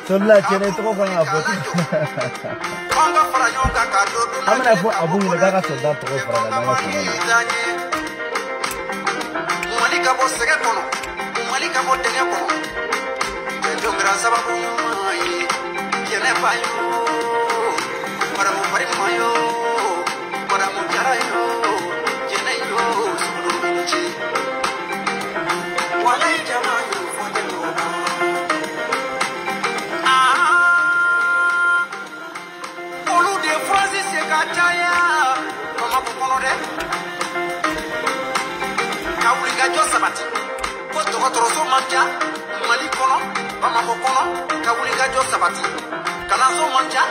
Soldat tiene trop bien la photo. Amena fo abu ni daga soldat trop fara daga soldat. Malika bo sege kono. Malika bo dege kono. Jejo mira sababu mai. Yene payo. Para mo pare mayo. Para mo jarayo. Yene yo sulu minchi. Wala jamayo. Sabati ko dɔgɔtɔrɔso man ca Mali kɔnɔ Bamako kɔnɔ ka wulikajɔ sabati kalanso man ca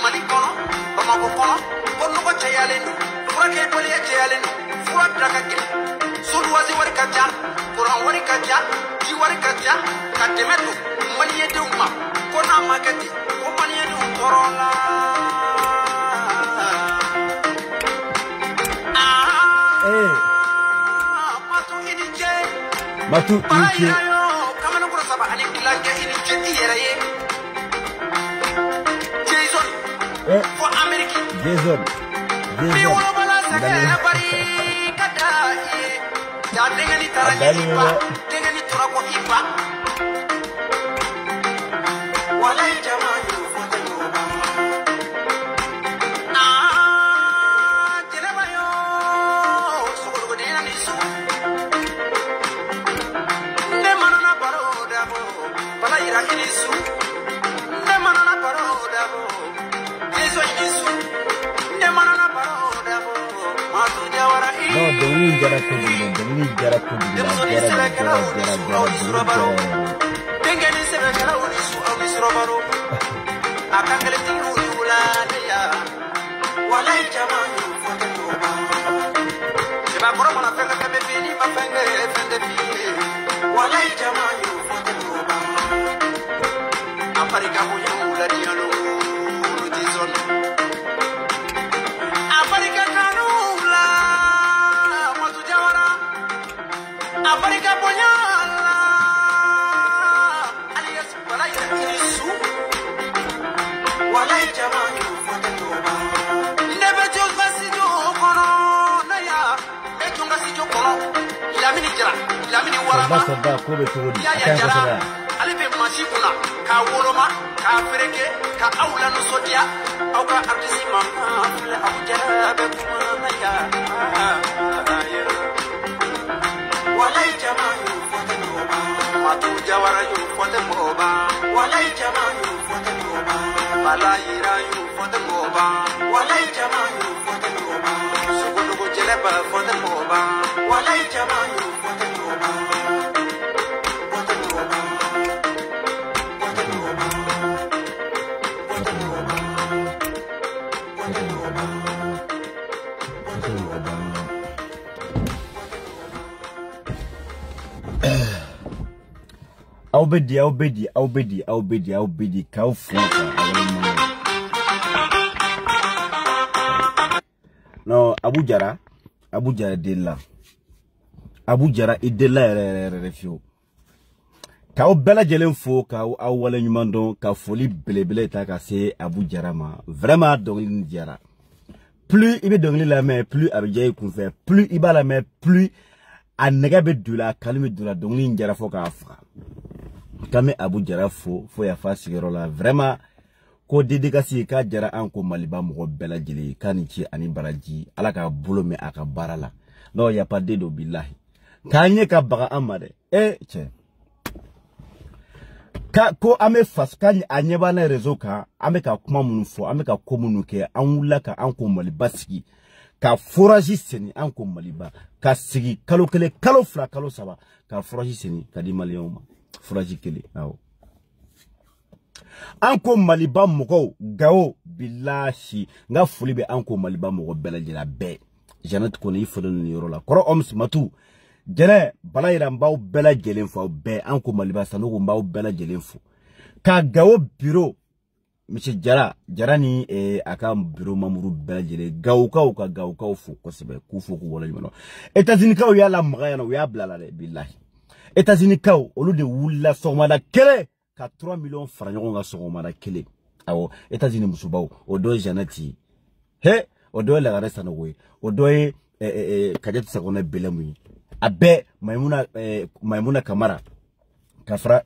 Mali kɔnɔ Bamako kɔnɔ ko nɔgɔ cɛyalen don furakɛbaliya cɛyalen don fura bila ka gɛlɛn soduwazi wari ka ca kuran wari ka ca ji wari ka ca ka dɛmɛ don maliyɛndenw ma ko n'a ma kɛ ten ko maliyɛndenw tɔɔrɔ la. Matu inche kamana kura saba ani kilanga ini jeti yeraye Jason for America Jason mi wala bala saka bari kada ya dengani tarani ba dengani turako iba wala jamaa yo foto jereba yo sokoro dena ni so no, doni jara kudu Tengeni sebe kala uni su ami surabaro akangele tingu ulane ya walai jamani foto toba seba koro mana fenge fenge fini ma fenge fenge fini walai jamani foto toba Afrika huyu ulani yano ulutizon Afrika kanula matu jawara Afrika ponyala alias walai inisu walai jamani foto toba nebe jozba sijo kono na ya etunga sijo kono lamini jara lamini wara soldat ko be todi ya jara alibe mas artiste kuna ka woloma ka fereke ka awla no sodia aw ka artiste ma fele aw jarabe kuma ya walay jama yu fote moba matu jawara yu fote moba walay jama yu fote moba balayira yu fote moba walay jama yu fote moba sugudu go jeleba fote moba walay jama yu fote moba Aubedi, Kaufu. No, Abu Jara Della. Abu Jara Idella refio. Kau bela jelen fo, kau awale nyumando, kau foli bele ta ka se Abu Jara ma. Vraiment dongli Jara. Plus il veut dongli la main, plus Abidjan il fait. Plus il bat la main, plus a negabe de la calme de la dongli Jara fo ka afra. Kame Abu Jara fo ya fa sigero la vraiment ko dédicacé ka Jara anko maliba mo bela jeli kanichi ani baraji ala ka bolo me aka barala no ya pas de do billahi kanye ka baga amade che ka ko ame fas kanye anyeba na rezo ka ame ka kuma munu fo ame ka komunuke anwula ka anko maliba sigi ka foraji seni anko maliba ka sigi kalo kele kalo fra kalo saba ka foraji seni ka di maliyoma foraji kele awo anko maliba mogo gao billahi nga fuli be anko maliba mogo bela jela be janat ko ni fodo ni yoro la koro oms matu jele balayira mbaw bela jelen fo be anko maliba sanogo mbaw bela jelen fo ka gao bureau monsieur jara ni aka bureau mamuru bela jele gao ka fo ko sebe ku fo ko wala jumano États-Unis ka ya la magaya no ya blala le billahi États-Unis ka olu de wulla somada kele ka 3 millions francs nga somada kele awo États-Unis musubaw o do janati he o do la resta no we o do kajet sakona belemu abe maimuna kamara kafra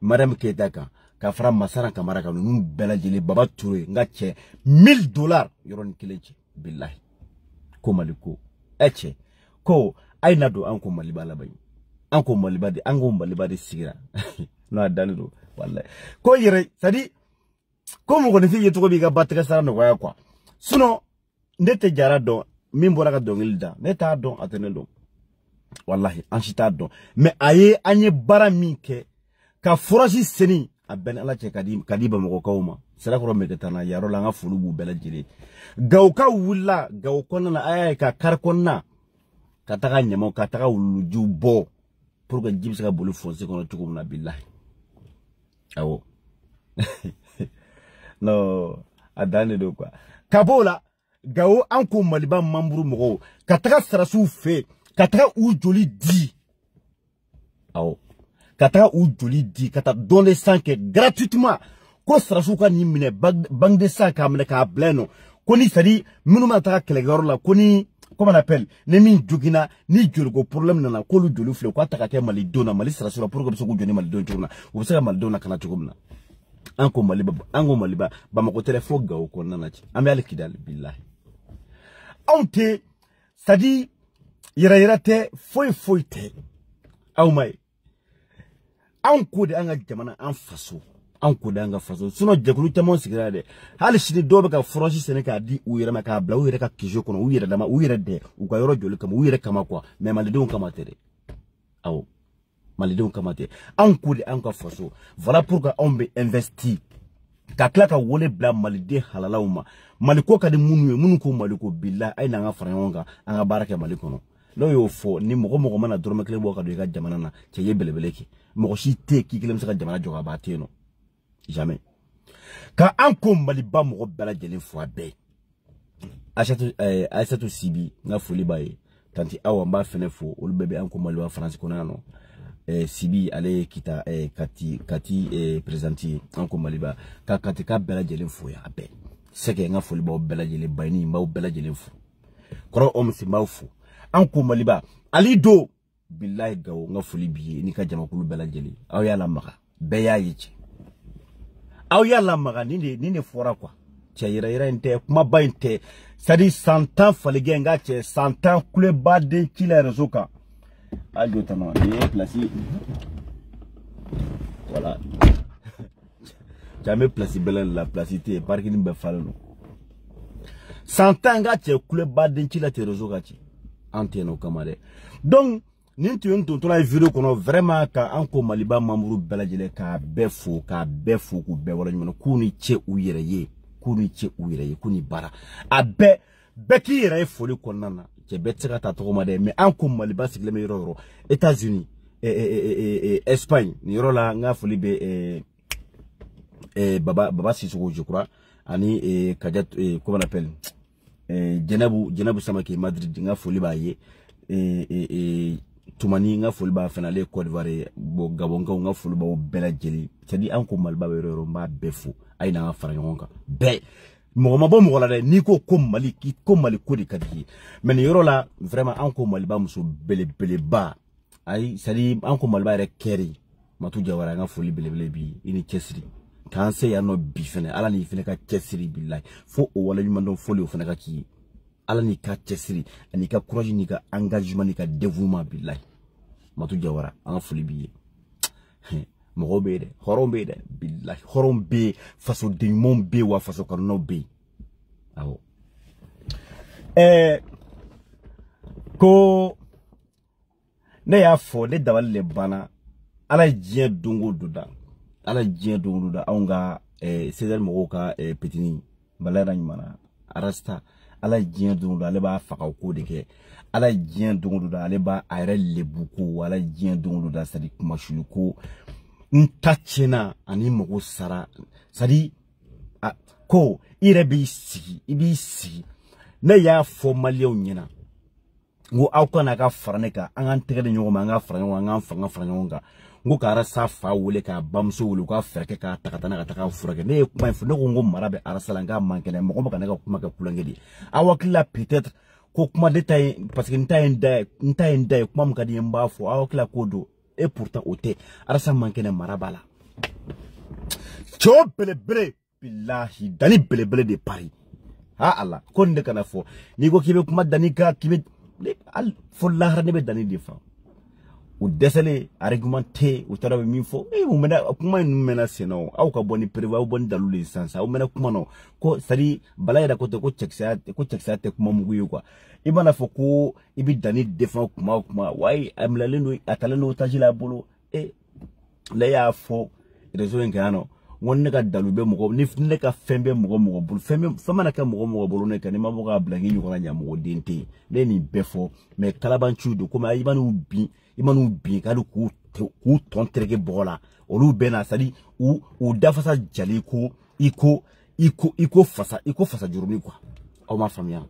madame Ketaka kafra masara kamara ka num bela jeli baba touré nga che $1000 yoron kileche billahi ko maliko eche ko aina do anko maliba la bayi anko maliba de sigira no adanido wallahi ko yere sadi ko mo goni fi yeto bi ga batka sara no waya kwa suno ndete Jara don mimbo ka dongilda neta don atenelo wallahi anchita don mais aye anye bara minke ka foraji seni aben ala che kadiba mo ko kawma sala ko romete tana yaro la nga fulu bu bela jire gawka wulla gaw konna ay ka kar konna kataka nyamo kataka wuluju bo pour que jibs ka bolu foncer kono tukum na billahi awo no adane do quoi kabola gawo anko maliba mamburu mogo kataka sarasu fe kataka u joli di awo kataka u joli di kata donner 5 gratuitement ko sarasu ka ni mine bang de 5 ka mine ka bleno koni sadi minuma ta kelegor la koni comment on appelle les min jogina ni jolgo problème nana ko lu jolu fle ko ataka mali dona mali sara pour que so ko joni mali don journa o sera mali dona kana tugumna anko maliba ba mako telefone ga ko nana ci am yalla kidal billahi onte sadi yira te foi te aw may anko de anga jamana an faso anko de anga faso suno jekulu tamon sigira de hal shini dobe ka froji seneka di u yira maka bla u yira ka kijo kono u yira dama u yira de u ka yoro joli kama u yira kama kwa mais malidon kama tere aw malidon kama tere anko de anga faso voilà pourquoi on be investi ka klaka wole bla malide halalawma maliko ka de munu ko maliko billah ay na nga faranga anga baraka malikono lo yo fo ni mogo mana dorome kele bo ka do ga jamana na che yebelebeleki mogo shi te ki kele msaka jamana joga ba teno jamais ka anko maliba mogo bela jeli fo abe Aïssatou Sibi nga foli baye tanti awa mba fene fo olu bebe anko maliba France konano Sibi ale kita kati présenti anko maliba ka kati ka bela jeli fo ya abe seke nga foli ba bela jeli bayni mba bela jeli fo koro omsi mba fo anko maliba ali do billahi gawo nga foli biye ni ka jama kulu bela jeli aw ya la maka beya yiche aw yalla maga ni fora quoi che ira inte kuma ba inte sadi 100 ans falige nga che 100 ans kule ba de kila rezoka aldo tano ni place voilà jamais place belen la placité parking be fallo 100 ans nga che kule ba de kila te rezoka che anteno kamare donc nin tu yon tontola vidéo kono vraiment ka anko maliba mamuru belajele ka befo ku be wala nyuma kuni che uyereye kuni bara abe beki yere foli konana che beteka ta to ma de mais anko maliba sigle me yoro États-Unis Espagne ni yoro la nga foli be baba Sissoko je crois ani kajat comment on appelle Jenabu Samake Madrid nga foli ba ye tumani nga foli ba fenale Côte d'Ivoire bo Gabon nga foli ba bela jeli c'est-à-dire anko malba yoro mba befu aina nga fara nyonga be mo ma bo mo la de ni ko Mali ko di kadi mais yoro la vraiment anko malba muso bele ba ay c'est-à-dire anko malba re keri matu jawara nga foli bele bi ini chesri kan se ya no bi fene ala ni fene ka chesri billahi fo o wala nyuma don foli o fene ka ki ala ni ka chesri ni ka courage ni ka engagement ni ka dévouement billahi matu jawara an foli bi mo be de horombe de billahi horombe faso de mon be wa faso karno be awo ko ne ya fo de dawal le bana ala jien dungo duda aunga César Mogoka petini balara nyimana arasta ala jien dungo ale ba faka ko de ke ala jien dungo ale ba ayre lebuko ala jien dungo sadi kuma shuluko ntachena ani mogo sara sadi ko ire bi si ne ya fo malio nyina ngo awkana ka farane ka an tegede nyoma an ga farane an fanga farane nga ngo kara safa wole ka bamso wole ka ferke ka takatana ka taka furake ne kuma ifo ne ngo marabe arasala nga mankene mo ko kana ka kuma ka kulangedi awakila peut-être ko kuma détail parce que ntaenda kuma mkadi mbafo awakila kodo et pourtant ote arasa mankene marabala cho bele billahi dani bele de Paris ha Allah kon de kana fo ni ko kibe kuma dani ka kibe al fo la harne be dani de fa ou desale argumenté ou tara be mi fo o mena kuma nu mena seno aw ka boni privé aw boni dalu licence aw mena kuma no ko sari balay da ko te ko checksa te kuma mugu yo quoi ibana fo ko ibi dani defend kuma why am la lendo ataleno tajila bolo la ya fo rezo ngano wonne ka dalube mugo ni ne ka fembe mugo bulu fema na ka mugo bulu ne ka ni mamugo ablangi nyuko na nyamugo dente le ni befo me kalabanchu do kuma imanu bi ka du ku tontrege bola olu bena sadi u dafasa jali ko iko fasa jurumi quoi o ma famia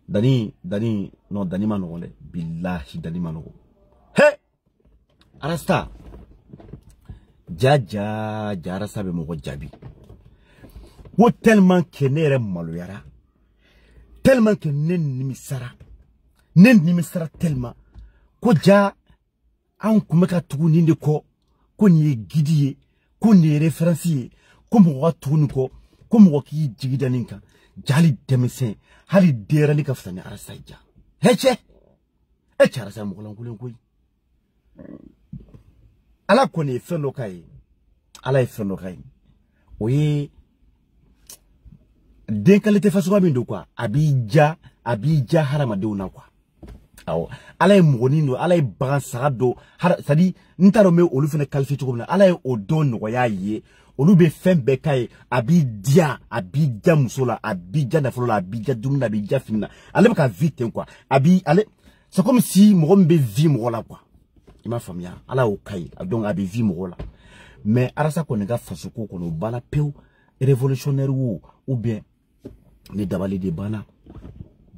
dani manogo le billahi dani manogo he arasta jara sabe mo jabi wo tellement que nere maloyara tellement que nen nimisara tellement ko ja an kuma ka tugu ninde ko ni gidiye ko ni référencier ko mo wa tugu ko mo ki jigidaninka jali demisen hali derani ka fanya arasaja heche arasa mo kulen koy ala koni fendo kai ala fendo kai oye den qualité façon ba bindo quoi abija harama de una quoi aw ala mugoni no ala bagan sarado sadi ntaro me olu fene qualifié ko na ala o don no ya ye olu be fembe kai abija musola abija na folola abija dumna abija finna ale ka vite quoi ale c'est comme si mo be vie mo la quoi ma famille ala o kai donc abi vi mo la mais arasa ko nga fasuko ko no bala peu révolutionnaire ou bien les dabali de bana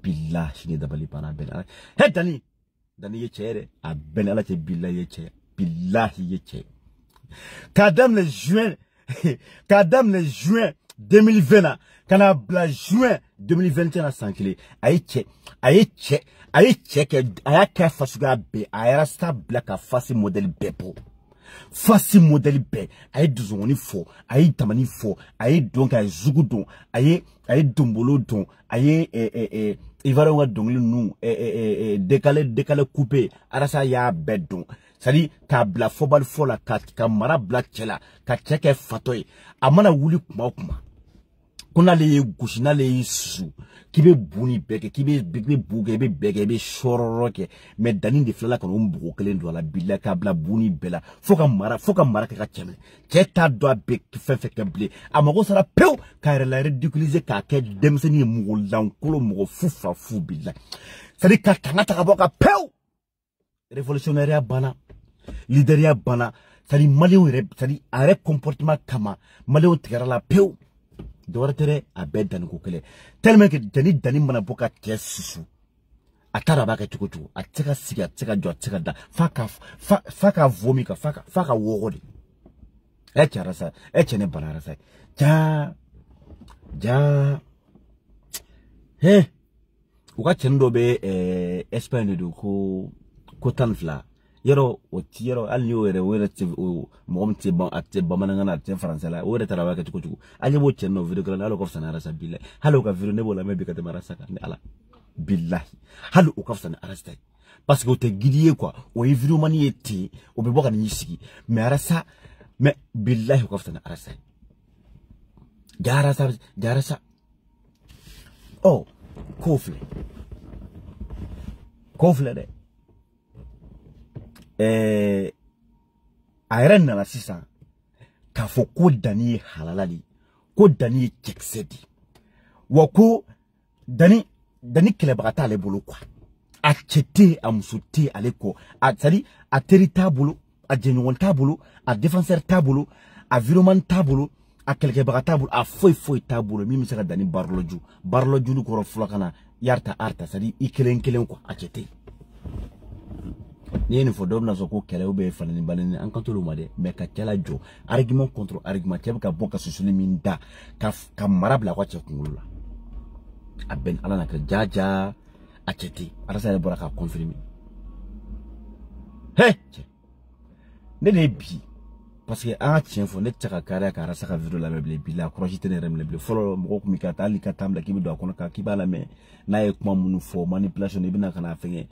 billahi ni dabali bana bela he dani ye chere a ben ala te billahi ye chere billahi ye chere kadam le juin 2020 kana bla juin 2021 à sankile aye che ke aya ka fasuga be aya sta black a face model bepo fasi modèle be ay duzoni fo ay tamani fo ay donc ay zugu don ay dombolo don ay ivaro nga dongli nu décalé coupé arasa ya bedon sadi ka bla fobal fola ka mara bla chela ka cheke fatoy amana wuli kuma kuna le gushina le su kibe buni beke kibe buge be bege be shororoke me dani de flala kan umbu kelen do la billa ka bla buni bela foka mara ka chemle keta do be fefe keble amago sara pew ka la ridiculiser ka ke demseni mugulan kolo mugo fufa fu billa sadi ka tangata ka boka pew révolutionnaire bana leader bana sadi malio sadi are comportement kama malio tigara la pew doratere a bedan ko kele tellement que dani mana boka tesusu atara ba ka tukutu ateka siga ateka jo ateka da faka vomi ka faka wogodi echarasa echene banarasa ja he uka chendo be Espagne do ko tanfla yero otiyero alni were momti bon atte bamananga atte français la were tarawa ka tukutu ali bo chenno video kala alo ko sanara sabilla halo ka video ne bola mebi ka tamara saka ni ala billahi halo ko fana arasta parce que o te guidier quoi o video mani yeti o be boka ni sigi mais arasa mais billahi ko fana arasta jarasa oh kofle de ayran na sisa ka fo ko dani halalali ko dani keksedi wa ko dani kelebata le bolo kwa a chete amsuti aleko a sali a teri tabulu a genuon tabulu a défenseur tabulu a environnement tabulu a kelebata tabulu a foi tabulu mi misaka dani barloju lu ko flakana yarta arta sali ikelen kwa a chete ni une fois d'homme ko kele obe fanani balani an kantolo made me ka kala jo argument contre argument tebe ka boka susuli minda ka marabla kwa chekungula aben ala na ka jaja acheti arasa le boraka confirmer ne bi parce que a tien fo ne tsaka kare ka arasa ka video la meble bi la crochite ne remle bi folo mo ko mi ka tali ka tamla ki bi do kono ka kibala me na e kuma munu fo manipulation e bi na kana fenye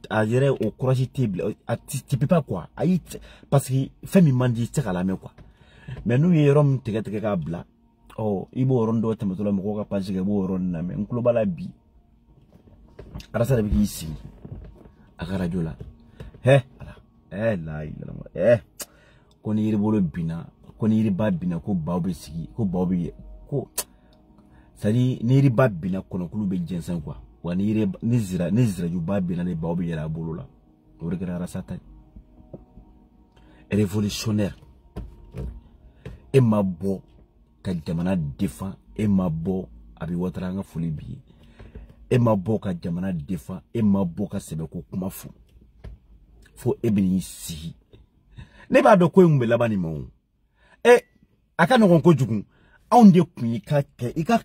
a gérer au courage table tu peux pas quoi parce que fait mi mandi c'est à la main quoi mais nous yerom tege ka bla oh ibo rondo tamatolo mo ka page ke bo ron na me nkulo bala bi arasa bi ici agara jola la ila ko ni bolo bina ko ni ba bina ko baobe sigi ko baobe ko sadi ni ba bina ko no kulu be jensen quoi wani nizira ju babina ne baobi yara bolola o regara sata révolutionnaire e mabo ka jamana defa e mabo abi watranga fuli bi e mabo ka jamana defa e mabo ka sebe ko kuma fu fo ebini si ne ba do ko ngbe labani mo aka no ko jugun on de kuni ka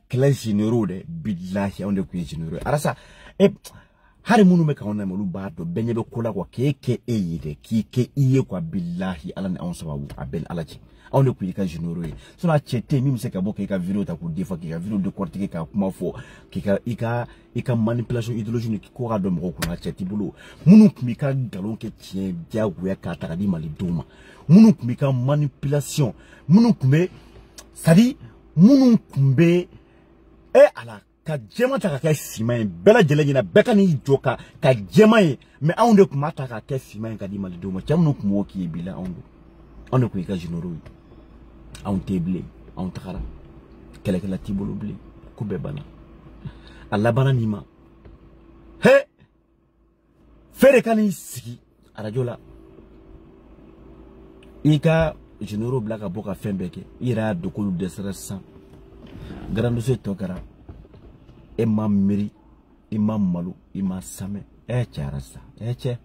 classe généraux de billahi on de kuni généraux arasa hari munu me ka on na mulu ba do benye be kola kwa keke eyide kike iye kwa billahi ala na on sababu abel alaji on de kuni ka généraux so na chete mi mse ka boka ka video ta ko defa ka video de cortique ka kuma fo ika manipulation idéologique ko ga do mo ko na chete bulu munu kumi ka galon ke tien dia wuya ka ta di mali duma munu kumi ka manipulation munu kume sadi munu kumbe ala ka jema ta ka ke siman bela jelejina beka ni joka ka jema me aunde kuma ta ka ke siman ka di mali do mo chamnu kumo ki bila aunde ku ka jinoro aun teble aun takara kala tibolo ble ku be bana alla bana nima fere kani sigi arajola ika jinoro blaka boka fembeke ira dokolu desresa grande se tokara imam miri imam malu imam same charasa che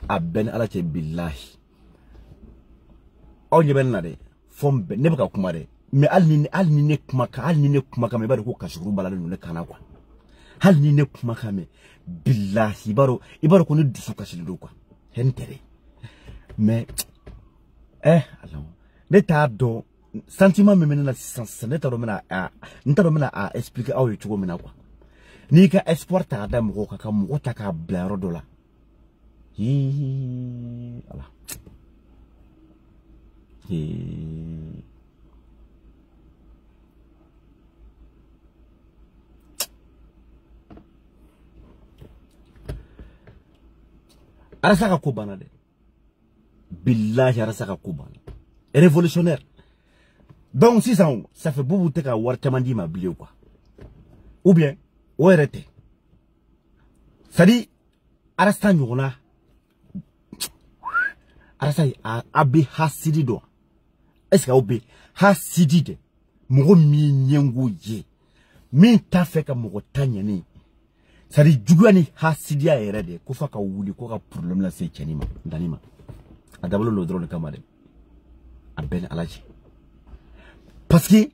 abben ala che billahi onye ben na de fombe ne baka kuma de me alni ne kuma ka me ba ko kashuru balale no le kana kwa hal ni ne kuma kame billahi ibaro ko ne dusu kasili do quoi hentere mais alors ne ta do sentiment me mena sens ne ta do mena a expliquer aw yugo mena quoi ni ka espoir ta da mo ka mo ta ka blaro do la ala arasaka ko bana de billahi arasaka ko bana révolutionnaire donc si ça fait beaucoup de ka war chamandi ma bilio quoi ou bien ORT ça dit arasta nyona arasa abi hasidi do est-ce que obi hasidi de mo mi nyengu ye mi ta fe ka mo tanya ni sari jugani hasidia erede ko faka wuli ko ka problem la se chanima danima adablo lo drone kamade aben alaji parce que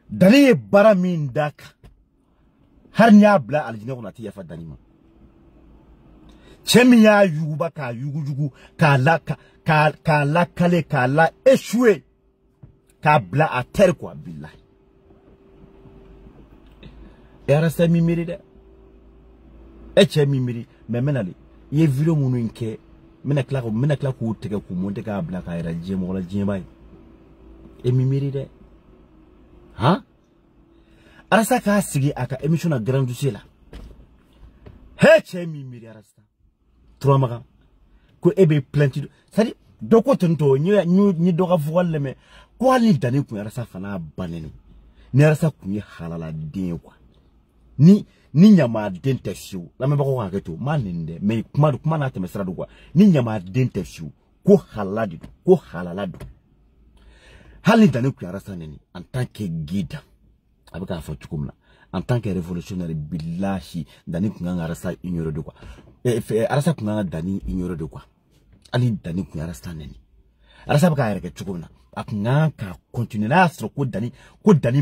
dani bara min dak har nya bla aljina ko nati yafa danima chemiya yuba ka yugu ka la kale ka la échoué ka bla à terre quoi billahi era sa mi miride mimiri mais menali ye video munu nke mena kla ko tege ko monte ka bla ka era jemo la jembay e mimiri de ha arasa ka sigi aka emission na grand dossier la mimiri arasa trois maga ko ebe plenty sadi doko tonto ni doka voile me ko ali dani ku arasa fana baneni ni arasa ku ni halala den quoi ni nyama dentesio la me bako ka keto maninde me kuma na temesra do kwa ni nyama dentesio ko halalado halin dani ku arasa neni en tant que guide abaka fa chukumna en tant que révolutionnaire billahi dani ku nganga arasa ignore do kwa arasa ku nganga dani ignore do kwa ali dani ku arasa neni arasa baka yare ke chukumna akanga ka continuer na astro ko dani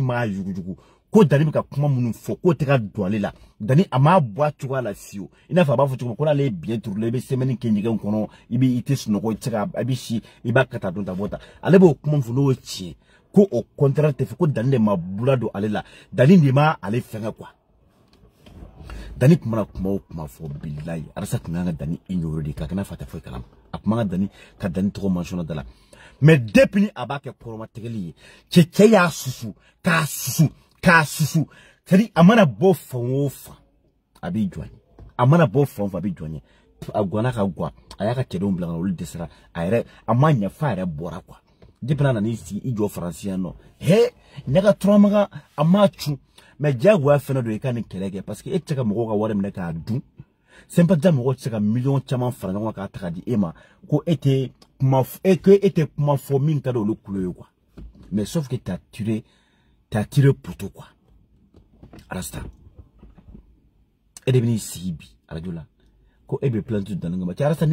ma yugu ko dani ka kuma munu fo ko te ka doale la dani ama bwa tuwa la sio ina fa ba fo tuwa ko la le bien tour le be semaine ke nyiga nkono ibi itis no ko tsaka abishi iba kata don ta bota ale bo kuma mfu no chi ko au contraire te ko dani ma bulado ale la dani ni ma ale fenga kwa dani kuma fo billahi arasa kunanga dani ignore di ka kana fata fo kalam akuma dani ka dani to mention dala mais depuis abake koroma tegeli che ya susu ka susu kadi amana bo fonfa abi joanye amana bo fonfa abi joanye agwana ka gwa ayaka kedo mbla na ul desra ayre amanya fare bora kwa dipena na ni si ijo francien no nyaga tromaga amachu me jagwa fena do ikani kelege parce que eteka mo ka wore mneka du sempa da mo tsaka million chama franga wa ka takadi ema ko était kuma fo min ta do le kulo quoi mais sauf que t'as tiré pour toi quoi arasta edebini sibi arajola ko ebe plantu dananga ma arasta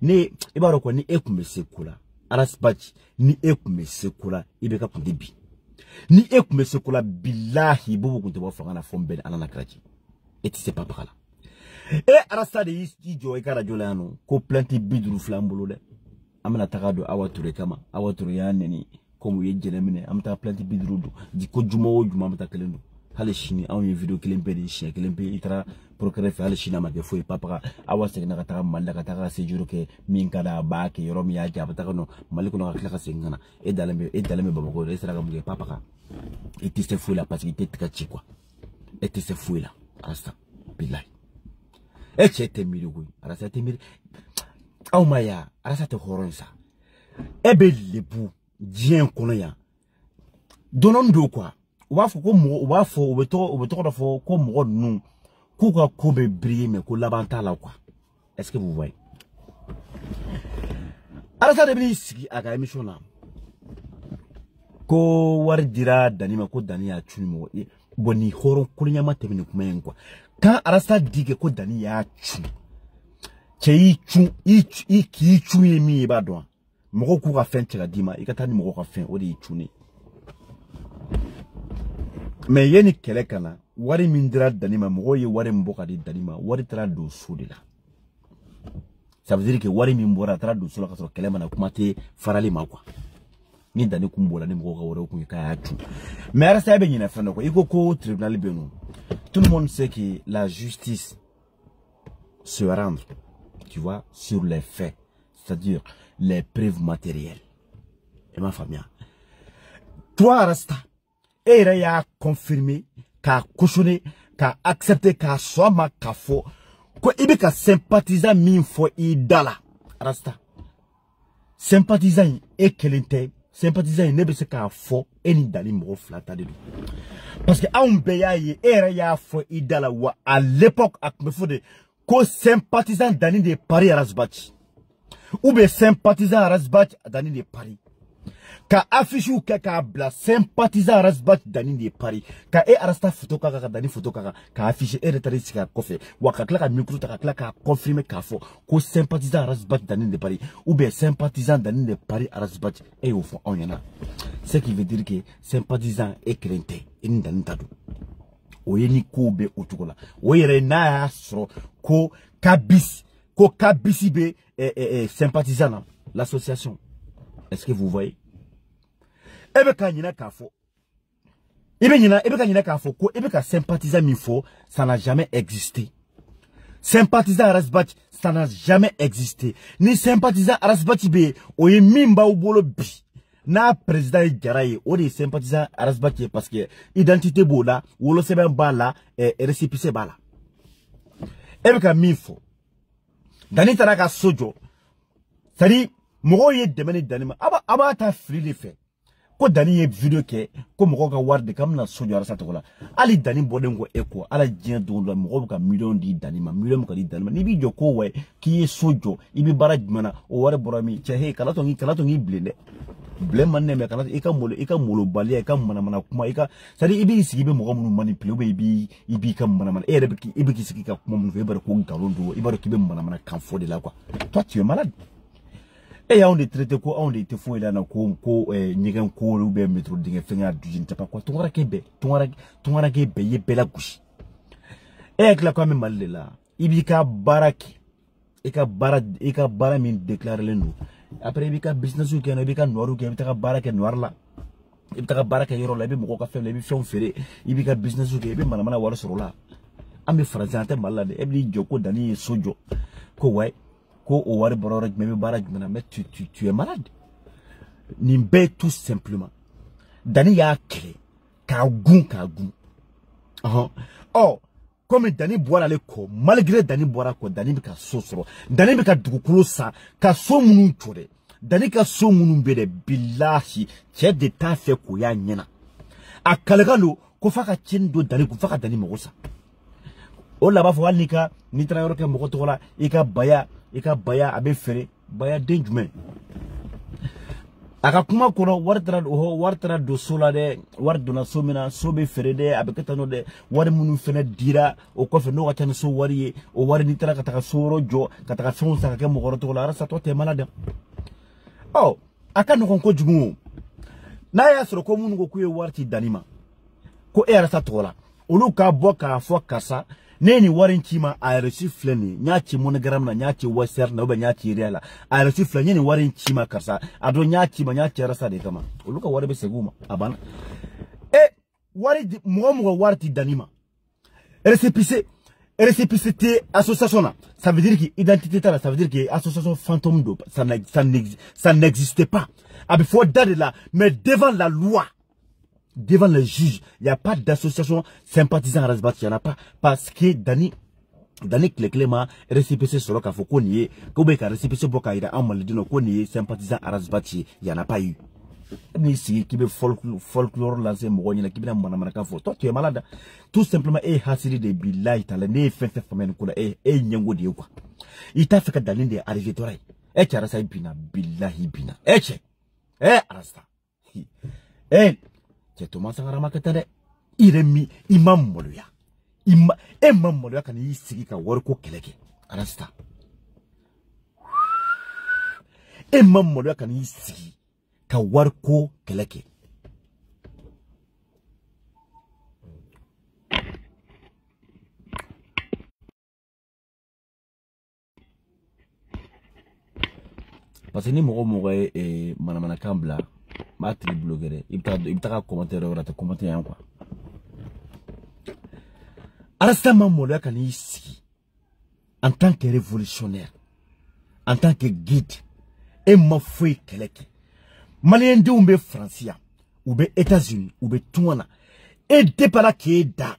ne ibaro ko ni ekumesekula arasbachi ni ekumesekula ibe ka kundibi ni ekumesekula billahi bubu kunte bo fanga na fombele anana krachi eti c'est pas par là arasta de ijo e karajola no ko planti bidru flambolo de amana takado awature kama awature yaneni comme yejele mine amta planti bidrudu di ko jumo juma amta kelendo hale shini aw ye video kelempe di shi kelempe itra procureur fa hale shina ma ke foi papa awase na kata malla kata se juro ke min kada ba ke yorom ya jaba ta no maliko no akla ka sengana e dalame baba ko esra ka muge papa ka eti se foi la parce que tika chi quoi eti se foi la asta billahi e chete mirugo arasa te mir aw maya arasa te horonsa ebe lebu dien kono ya donon do quoi wafo ko mo wafo obeto da fo ko mo nu ku ka ko be briller mais ko labanta la quoi est-ce que vous voyez arasa de bi sigi aga émission na ko war dira danima ko dani ya tuni mo boni horon kunya mate ni kuma yen quoi quand arasa dige ko dani ya tuni chei chu iki chu mi ba do mo ko ka fen tira dima ikata ni mo ka fen o di tuni mais yeni kele kana wari min dira danima mo ye wari mboka di danima wari tra do soudila ça veut dire que wari min bora tra do soula ka so kele mana kuma te farali ma quoi ni dani kumbola ni mo ka wori ku ka ya tu mais ara sa be nyina fana ko iko ko tribunal beno tout le monde sait que la justice se rendre, tu vois, sur les faits, c'est-à-dire les preuves matérielles. Et ma famille, toi, Rasta, et il a confirmé, qu'a cautionné, qu'a accepté, qu'a soima, qu'a faux, qu'il y a sympathisant min fo idala, Rasta. Sympathisant et quelqu'un, sympathisant ne peut se qu'a faux, et ni dali mo flata de nous. Parce que on beyaye, et il a faux idala, ou à l'époque, à me faut de ko sympathisant Dani de Paris à Rasbach. Ou bien sympathisant à Rasbach Dani de Paris. Ka affiche ou ka bla sympathisant Rasbach Dani de Paris. Ka e arasta photo kaka Dani photo kaka ka affiche e retari sika kofe. Wa ka klaka micro ta ka confirmer ka fo ko sympathisant Rasbach Dani de Paris. Ou bien sympathisant Dani de Paris à Rasbach et au fond on y en a. Ce qui veut dire que sympathisant est crainté. In Dani tadu. Oyeni ko be otukola oyere na asro ko kabisi be sympathisant l'association. Est-ce que vous voyez? Ebe kanyina kafo ko ebe ka sympathisant mi fo, ça n'a jamais existé. Sympathisant Rasbach, ça n'a jamais existé. Ni sympathisant Rasbach be oye mimba ubolo bi. Na président Jaraye, on est sympathisant Rasbach parce que identité bola, ou le seben bala, et récépissé bala. Ebeka mifo. Dani taraka sojo. Sadi, moro ye demene danima. Aba ta free de fait. Ko Dani ye video ke, ko moro ka warde kam na sojo arasa tokola. Ali Dani bodengo eko, ala jien dondo moro ka million di danima, million ka di danima. Ni bi joko we, ki ye sojo, ibi baraj mana, o ware borami, chehe kalatongi blende. Blame man neme kana ika molo bali ika mana kuma ika sadi ibi sigibe mo gamu manipule be ibi kam mana ibi kisiki ka kuma mun febar ko garondo ibaro kibe mana kan fo de la quoi. Toi tu es malade. Et on est traité ko on est fo ila na ko nyigen ko lu be metro dinga fenga dujin tapa ko tongara ke be ye bela gushi. Et la ko me malela ibi ka baraki ika bara min déclarer le nous. Après il y a business ou qu'il y a noir ou qu'il y a baraka noir là, il y a baraka yoro là, il y a beaucoup de il y a ferré, il y a business ou qu'il y a manamana war sur là. Ami français ante malade, il y a joko dani sojo, ko ouais, ko war bororaj même barak mais tu es malade. Nimbe tout simplement. Dani ya clé, ka gun. Oh. Comme Dani boira le ko, malgré Dani boira ko, Dani bika sosro, Dani bika dugukulu sa, ka so munu chore, Dani ka so munu bede billahi, che de ta fe ko ya nyena. A kalgalo, ko faka chendo Dani, ko faka Dani mogosa. O la ba fo alnika, ni tra yoro ke mogoto la, ika baya abe fere, baya denjume. Aka kuma kono wartara do sola de war dona somina sobe ferede abekatano de war munu fene dira o ko fe no watane so wari o wari ni tara kataka soro jo kataka fon sa ka mo goroto la rasa to te malade. Oh aka no kon ko jugu na ya soro ko munu go kuye warti danima ko era sa tola olu ka boka fo kasa neni warin chima a reçu flani nyachi monogram na nyachi waser na oba nyachi reala a reçu flani neni warin chima karsa ado nyachi ma nyachi rasa de kama uluka wari be seguma abana wari mo warti danima récépissé association là ça veut dire que identité là ça veut dire que association fantôme d'eau ça n'existe pas il faut date là mais devant la loi. Devant le juge, il n'y a pas d'association sympathisant à Rasbach, il n'y en a pas. Parce que Dani Cléclément, récépissé sur le café, qu'on y est, qu'on a récépissé pour qu'il y ait un maladino, qu'on y est sympathisant à Rasbach, il n'y en a pas eu. Mais ici, qui veut folklore lancer, qui veut manamaka, toi tu es malade. Tout simplement, hasili de billahi, t'as le fait famille, nyango de quoi. Il t'a fait que Dani de arriver toi. Tu as rasé bina, billahi bina. Arasta. Thomas Sangarama Katade, Iremi, Imam Moluya. Imam Moluya can you see a work keleke? Arasta. Imam Moluya can you see a work keleke? parce que ni mogo est manamana kambla ma tri blogueur il t'a commentaire ou ta commenter quoi Arasta Mamolo kan ici en tant que révolutionnaire en tant que guide et ma foi keleke malien de umbe Francia ou be États-Unis ou be Touana et dépala qui da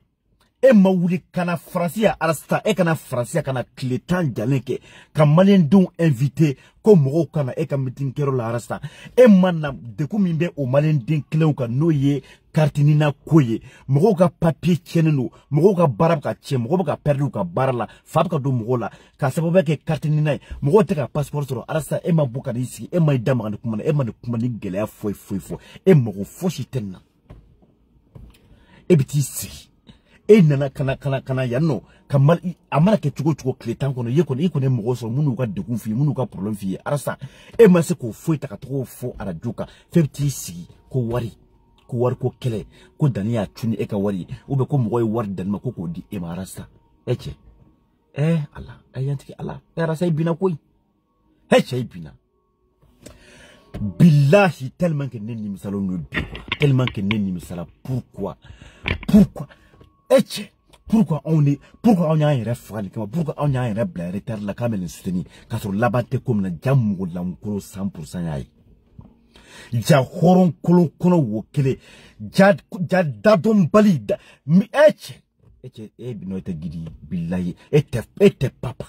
e ma wuli kana Francia arasta e kana Francia kana kletan jalenke ka malien dun invité ko mogo kana e ka meeting kero la arasta e manna de ko min be o malien den klew ka noye kartinina koye mogo ka papier tieneno mogo ka barab ka tien mogo ka perdu ka barala fab ka do mogo la ka sababu ke kartinina mogo te ka passeport soro arasta e ma buka disi e ma idama ka kuma e ma de kuma ni gele foi e mogo foshi tenna e biti si e nana kana yanno kamal amara ke chugo kletan kono ye kono mogo so munu ka de kunfi munu ka problem fi arasa e ma se ko foi ta ka to fo ara joka febti si ko wari ko kele ko daniya tuni e ka wari o be ko mogo wari dan ma ko di e ma arasa eche ala ayanti ala arasa ibina koi eche ibina billahi tellement que nenni misalo no bi tellement que nenni misala pourquoi pourquoi on a un référent pourquoi on a un rebelle retard la kamel soutenir car labate comme na jamu la nkolo 100% yayi ja horon kono wokele ja dadom balida mi eche bino te gidi billahi ete papa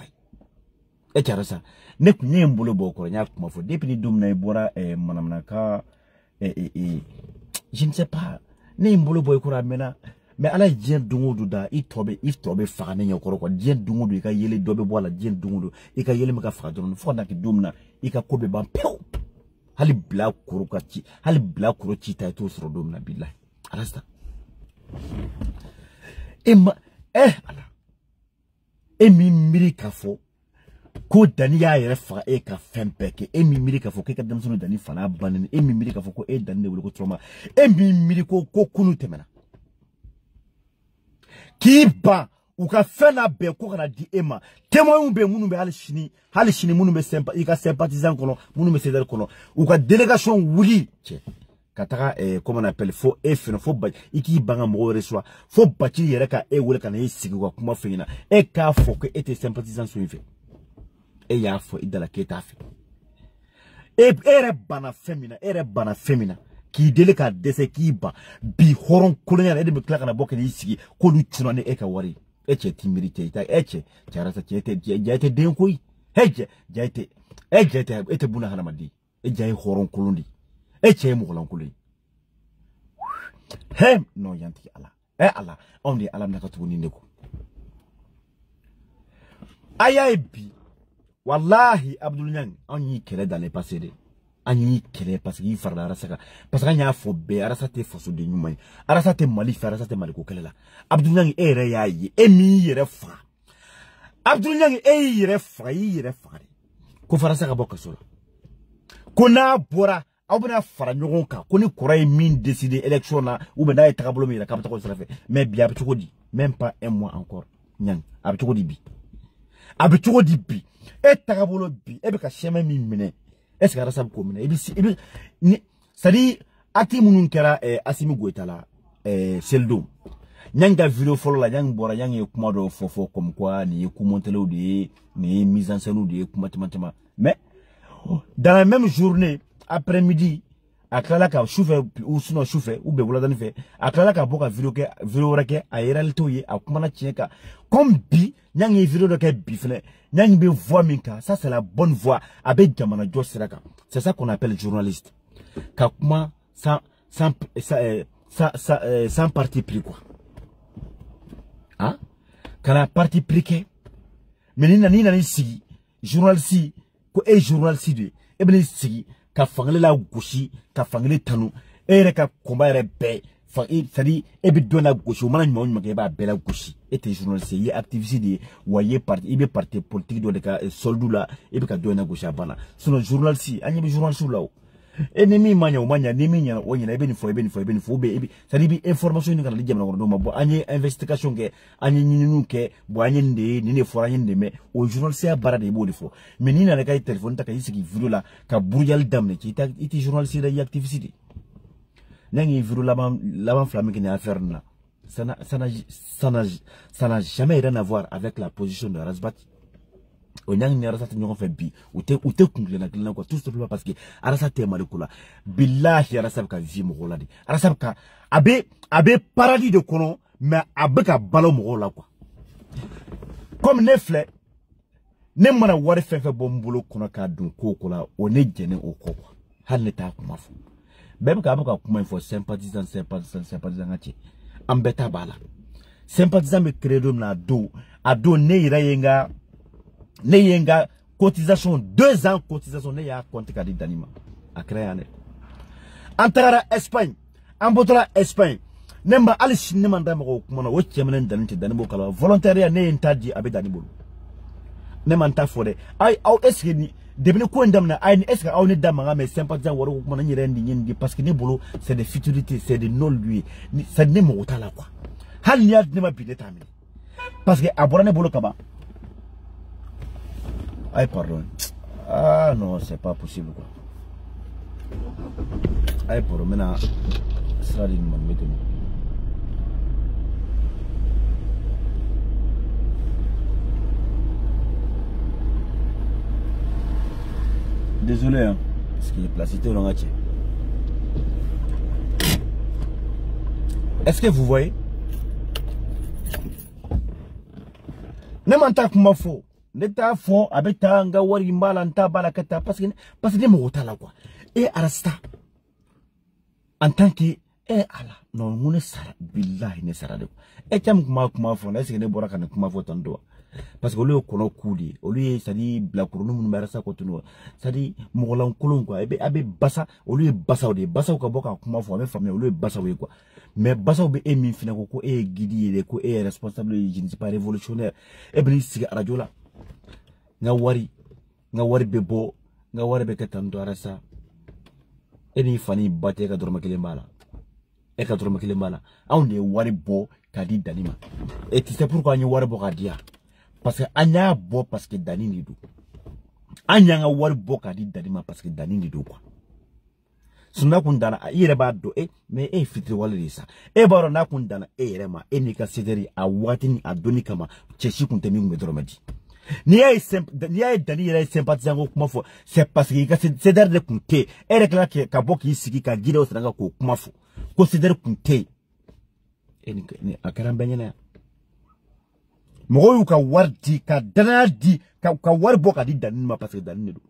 eche rasa ne kunye mbolo boko nya kuma fo depuis ni dum na bora manamna ka je ne sais pas ne mbolo boy ko ramena mais ala dien dungudu da itobe fane nyokoro ko dien dungudu ka yele dobe bola dien dungudu e ka yele maka fa don fo na ki dumna e ka kobe ban pew hali bla kuro ci ta to soro dumna billahi alasta ala mi miri ka fo ko daniya yere fa e ka fempeke mi miri ka fo ke ka damso dani fana banen mi miri ka fo ko danne wul ko troma mi miri ko kunu temena Kiba uka fena be ko kana di ema témoin be munu be hali shini munu be sympathisant kono munu be cédar kono uka délégation wuli kataka comment on appelle fo feno fo ba iki banga mo reswa fo bati yere ka wole kana yisigi kwa kuma fina ka fo ko était sympathisant so ife ya fo idala keta fe ere bana femina ki dele ka dese ki ba bi horon kolonial ede be klaka na boke ni sigi ko lu tuna ne eka wari eche timirite ita eche charasa chete jaite den koy heje jaite ete buna hana madi jay horon kolondi eche mo horon koloni hem no yanti ala ala on di ala naka tuni neko aya bi wallahi Abdul Nyang on yi kele dans les passés de anyi kele parce qu'il farla arasaka parce que nya fo be arasate faso de nyumay arasate mali fa arasate mali ko kelela Abdul Nyang ere yayi emi yere fa Abdul Nyang yere fa ko farasaka bokka solo ko na bora awbena fara nyogon ka ko ni koray min décider élection na ou be day takabolo mi la kapta ko sala fe mais bi ab ko di même pas un mois encore Nyang ab ko di bi e takabolo bi e be ka chema mi mene est-ce que arasab ko mena ebi sadi ati munun kera Asimi Goitala seldo nyanga video follow la nyang bora nyang kuma do fofo comme quoi ni kumontelo de ni mise en scène de kuma tama mais dans la même journée après-midi akala ka chauffeur ou sinon chauffeur ou be wala dan fe akala ka boka video reke ayral toye akuma na chieka comme bi nyang video de ke bi fene nyang be voix minka ça c'est la bonne voix avec jamana jo seraka c'est ça qu'on appelle journaliste kakuma sans parti pris quoi hein kana parti pris ke mais ni na si journaliste ko journaliste de e ben si ka fangale la goshi ka fangale tanu ere ka komba ere be fa sadi e bi dona goshi mana nyuma nyuma ba be la goshi était journaliste yi activiste de waye parti ibe parti politique do de ka soldula e bi ka dona goshi abana sono journaliste anyi bi journaliste law ennemi manya o manya ni minya o nyina ebe ni fo be ça dit information ni kala li jamna no mabo anye investigation ke anye nyinu ke bo anye nde ni ne fo anye nde me o journal c'est bara de bo fo mais ni na le kay téléphone ta kay sigi vidéo la ka burjal damne ci ta iti journal c'est da activité nangi vidéo la flamme qui n'est affaire na ça n'a jamais rien à voir avec la position de Rasbat. On a une Arasat n'y fait bi ou te conclure la client quoi tout simplement parce que Arasat est malikola billahi Arasat ka vie mo roladi Arasat ka abe paradis de kono mais abe ka balo mo rola quoi comme nefle ne mana wari fe bombolo kono ka dun ko kola on est gêné au quoi han ne ta kuma fo bebe ka abuka kuma info sympathisant ati ambeta bala sympathisant me credo na ado ne yenga cotisation 2 ans cotisation ne ya compte kadi danima a créé ane antara Espagne ambotola Espagne nemba ali sinema ndama ko kuma na wo chemene danite danibo kala volontaire ne intadi abe danibolo ne manta fode ay au eske ni debine ko ndamna ay ni eske aw ni damanga mais sympathisant woro ko na nyire ndi parce que ne bolo c'est des futurités c'est des non lui ça ne mo utala quoi hal ni ad ne ma bide tamini parce que abora ne bolo kaba ay pardon ah non c'est pas possible quoi ay pardon mena sera di man mettez désolé hein parce qu'il est placé au langage. Est-ce que vous voyez ne m'entend comme faux n'état faux avec ta nga wari mbala nta bala kata parce que mo tala quoi et arasta en tant que ala non mune sara billahi ne sara de et tam kuma faux est-ce que ne bora kana kuma faux tando parce que le kono kudi olu ça dit bla kurunu mun barasa ko tuno ça dit mogolan kulun quoi abe basa olu basa de basa ko boka kuma fo me famille olu basa we quoi mais basa be emi fina ko guidi ko responsable je ne sais pas révolutionnaire e bri siga radio la nga wari bebo nga wari be katando arasa eni fani bate ka dorma kilembala e ka dorma kilembala on de wari bo kadi danima et c'est pourquoi ñu wari bo kadia parce que anya bo parce que dani ni do anya nga wari bo kadi danima parce que dani ni do quoi suna kundana ire ba do mais fitri wala lisa baro na kundana rema ni ka sederi a watini adoni kama cheshi kuntemi ngmedromadi ni ay dani ire sympathisant ko kuma fo c'est parce que ka sederi de kunte kla ka boki sigi ka gide o sanga ko kuma fo ko sederi kunte ni akara benyana moyo ka wardi ka dana di ka warbo ka di danima parce que danine do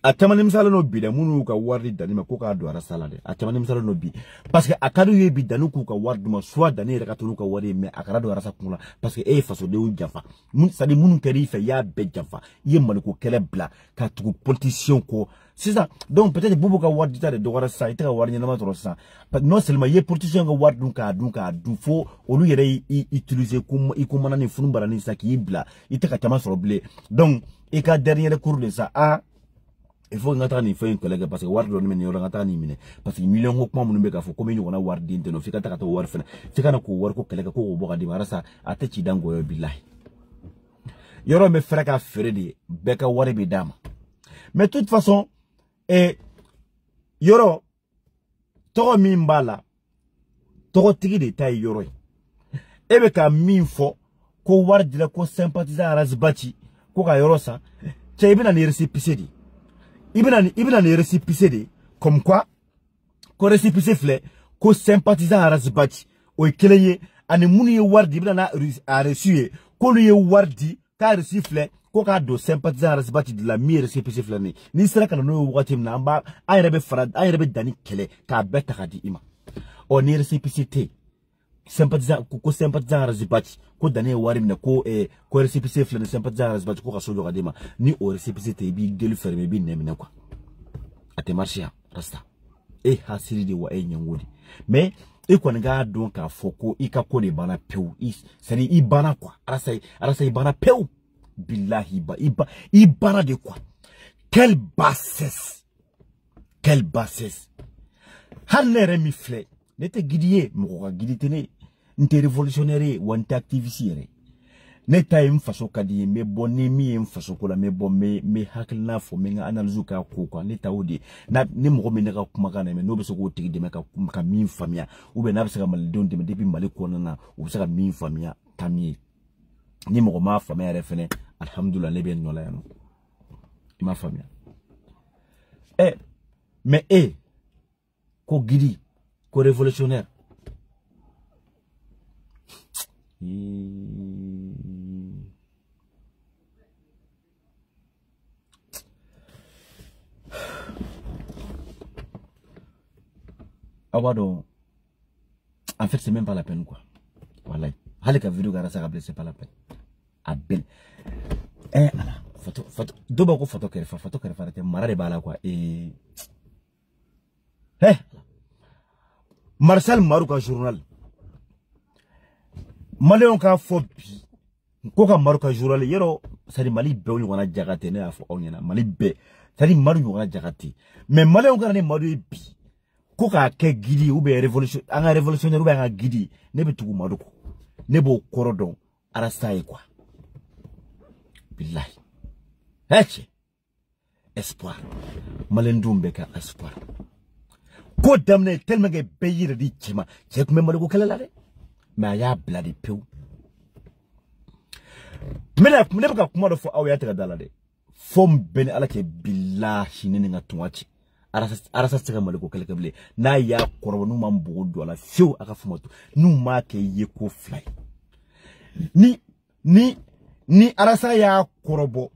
atamani misala no bi de munu ka wardi danima ko ka do ara salade atamani misala no bi parce que akadu ye bi danu ku ka wardi ma soit danire ka tulu ka wari mais akara do ara sakula parce que faso de u jafa mun sadi munu keri fe ya be jafa ye man ko kele bla ka tuku politicien ko c'est ça donc peut-être bubu ka wardi ta de do ara sa ita ka wardi na ma tro sa non seulement ye politicien ka wardi ka du fo olu yere utiliser comme ikomana ni funu barani sa ki bla ita ka tama so blé donc et ka dernier cours de ça il faut ngata ni fait un collègue parce que wardo ni meni ngata ni mine parce que million ko kuma munumbe ka fo comme ni wona wardi ndeno fika ta to war fena fika na ko war ko collègue ko boka di marasa atachi dango yo billahi yoro me fraka feredi beka wari bi dama mais de toute façon yoro to mi mbala to tigi de tay yoro ka min fo ko wardi la ko sympathisant Rasbati ko ka yoro sa chebina ni récépissé ibina ni récépissé de comme quoi ko récépissé flé ko sympathisant Rasbati o keleye ani munu ye wardi ibina na a reçu ko lu ye wardi ka reçu flé ko ka do sympathisant Rasbati de la mi récépissé flé ni sera kana no wakati na amba ayrebe farad ayrebe dani kele ka beta kadi ima o ni récépissé te sympathisant ko sympathisant Rasbati ko dane warim na ko récépissé flé sympathisant Rasbati ko ka sojo kadima ni o récépissé te bi delu fermé bi nemina quoi ate marché rasta hasiri de wa nyangodi mais ko nga donc a foko ika ko de bana peu c'est i bana quoi arasai bana peu billahi ba i bana de quoi Quelle bassesse. Quelle bassesse. Hanere mi fle. N'était guidé, m'aura guidé, n'était révolutionnaire ou n'était activiste. N'était une façon kadi, mais bon, mi une façon que la me bon, me hakna fo, me analyzuka kouka, n'était audi. N'a ne m'remenera kumagana, mais n'obé se goûter de meka min famia, ou ben n'absaka malidon de me depuis malikona, ou sera min famia, tami. Ni m'roma famia refene, alhamdoulilah, les bien nolayano. Ma famille. Mais ko guidi, ko révolutionnaire. Awado, en fait, c'est même pas la peine, quoi. Voilà. Halika vidéo gara ça c'est pas la peine. Abel. Ala. Photo. Doba ko photo kere fa te marade bala quoi. Marcel Marouka journal. Maléon ka fobi. Koka Marouka journal yero sadi Mali be on wana jagate ne afo onyana Mali be sadi Maru wana jagate. Mais Maléon ka ne Maru bi. Koka ke gidi ou be révolution anga révolutionnaire ou be anga gidi ne be tugu Maruko. Ne bo korodon arastaye quoi. Billahi. Espoir. Malendoumbeka espoir. Ko damne tellement que pays de dichima. C'est que même le kala la de. Mais ya bladi peu. Mais la pas comment de fois awya tega dala de. Fom ben ala ke billahi nini ngatuachi. Arasa tega maleko kala kable. Na ya korbo nu mambo do la fiu aka fumoto. Nu ma ke yeko fly. Ni arasa ya korbo.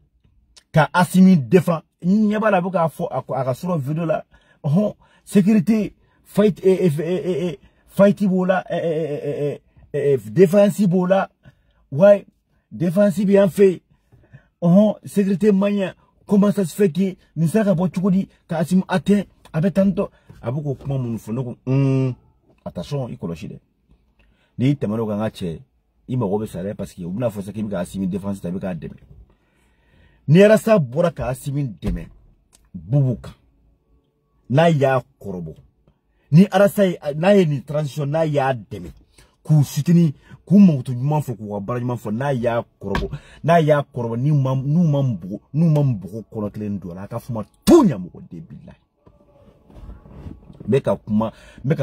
Ka Assimi défend nyaba la boka fo aka suro vidéo la sécurité fight bola défensive bola ouais défensive bien fait sécurité mania comment ça se fait que ni saka bo tukudi ka Assimi atteint avec tanto aboko kuma mun fono attention ikoloshi de ni temano ka ngache ima gobe sare parce que obuna fo sakimi ka Assimi défense tabe ka deme ni arasa bora ka Assimi deme bubuka na ya korobo ni arasa na ye ni transition na ya deme ku sutini ku moto nyuma fo ku wabara nyuma fo na ya korobo ni nu mambu kono klendo la ka fuma tunya mo de billahi meka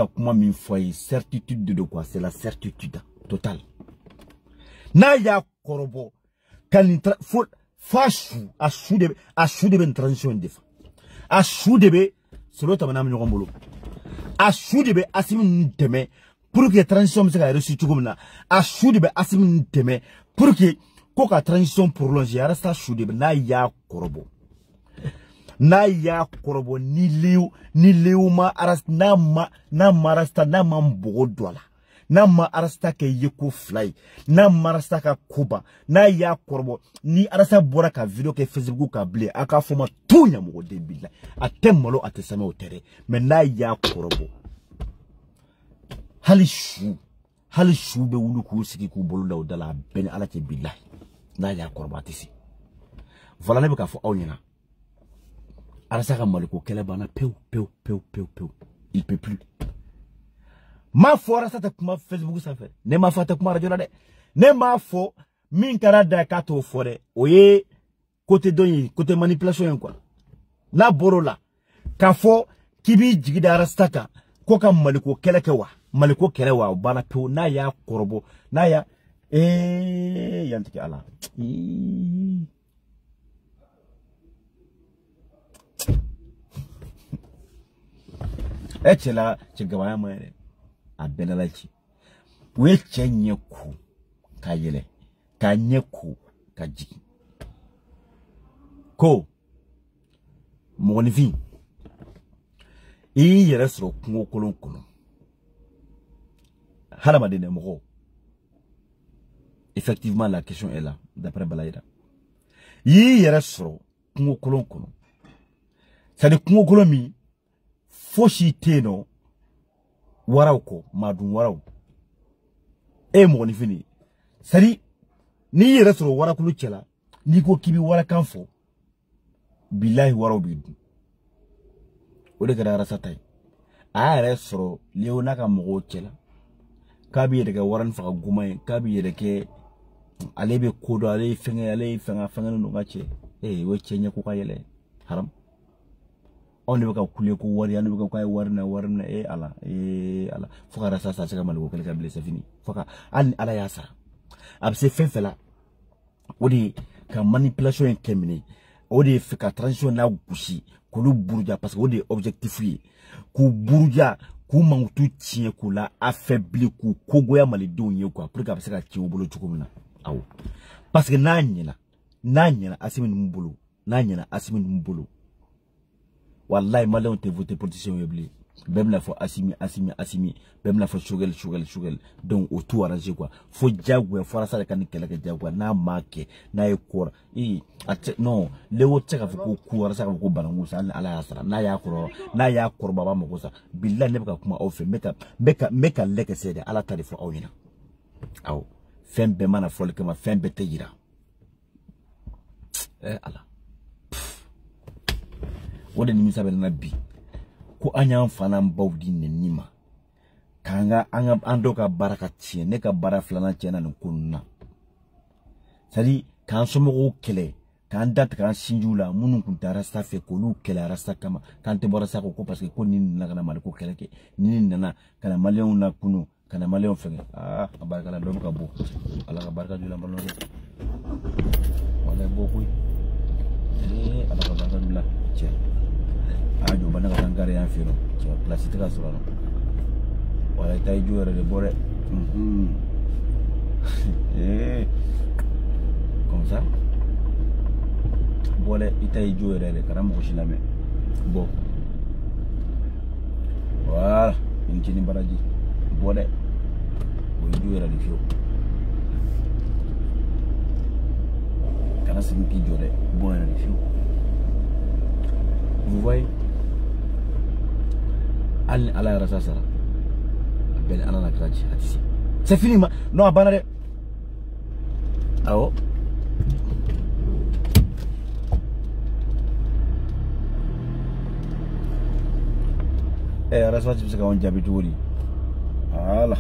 kuma min foi certitude de quoi c'est la certitude totale na ya korobo kan fo fashu ashude ben transition defa ashude be solo tamana mnyo ngombolo ashude be Assimi nteme pour que transition se ka reçu tugumna ashude be Assimi nteme pour que koka transition prolongée resta ashude be na ya korobo ni liu ma aras na marasta na mambogo dola na ma arasta ke yeko fly na marasta ka kuba na ya korbo ni arasta bora ka video ke Facebook ka ble aka foma tunya mo de billa atemolo atesame otere mais na ya korbo hali shu be wulu ku siki ku bolu da odala ben ala ke billahi na ya korbo atisi voilà ne be ka fo awnyina arasta ka maliko kele bana peu il peut plus. Ma fora sa ta kuma Facebook sa fe ne ma fa ta kuma radio la de ne ma fo min kara da ka to fore oye côté doni côté manipulation quoi na borola ka fo kibi jigida rastaka ko kam maliko kelewa bana pe na ya korobo na ya yantiki ala echela chigawaya mwere abenalachi we chenye ku kayele kanye ku kaji ko monifi yere sro kungo kolon halama de mo. Effectivement la question est là d'après Balaïda yere sro kungo kolon ça de kungo kolon mi foshi teno warauko madun warau mo ni fini sari ni yere soro warakulu chela ni ko kibi wara kanfo billahi waro bidu o de gara rasatai a resro leona ka mogo chela kabi de ga waran fa gumay kabi de ke alebe kodo ale fenga no ngache we chenya ku kayele haram on ne ka kule ko wari anu ka kay warna ala fuka rasa sa ka malugo kale ka blessa fini fuka an ala yasa ab se fela odi ka manipulation en kemini odi fika transition na gushi ko lu burja parce que odi objectif yi ku burja ku mangutu tie ku la affaibli ku kogoya malido nye kwa pour ka se ka tie obolo chukumna aw parce que nanyina asimi mbulu nanyina asimi mbulu wallahi malon te voter politicien yebli bem la fo asimi bem la fo shugel donc autour arranger quoi fo jagwe fo rasa kan kele ke jagwe na make na ekora non lewo tsaka fo ku rasa ko balangu sa ala asra na ya koro baba mo kosa billahi ne baka kuma ofe meka leke sede ala tarifo awina aw fembe mana folke ma fembe tejira ala wode ni misabe na bi ko anya fana mbawdi nenima kanga andoka baraka tie ne ka bara flana tiena no kunna sali kan somo kele kan dat kan sinjula munun kun tarasta fe ko lu kele rasta kama kan te borasa ko parce que ko nin na kana mal ko kele ke nin nana kana malion na kunu kana malion fe baraka la do ka bo ala ka baraka dula mbalo wala bo ko ala ka baraka dula che ajo bana ka tangare ya firo so place tika sura wala tay juere de bore comme ça bole itay juere de karam ko shilame bo wala inchini baraji bole bo juere de fio kana sinki jore bo de fio vous voyez ala rasa sara ben ala na krachi atisi c'est fini non abana de awo rasa ci ka on jabi turi ala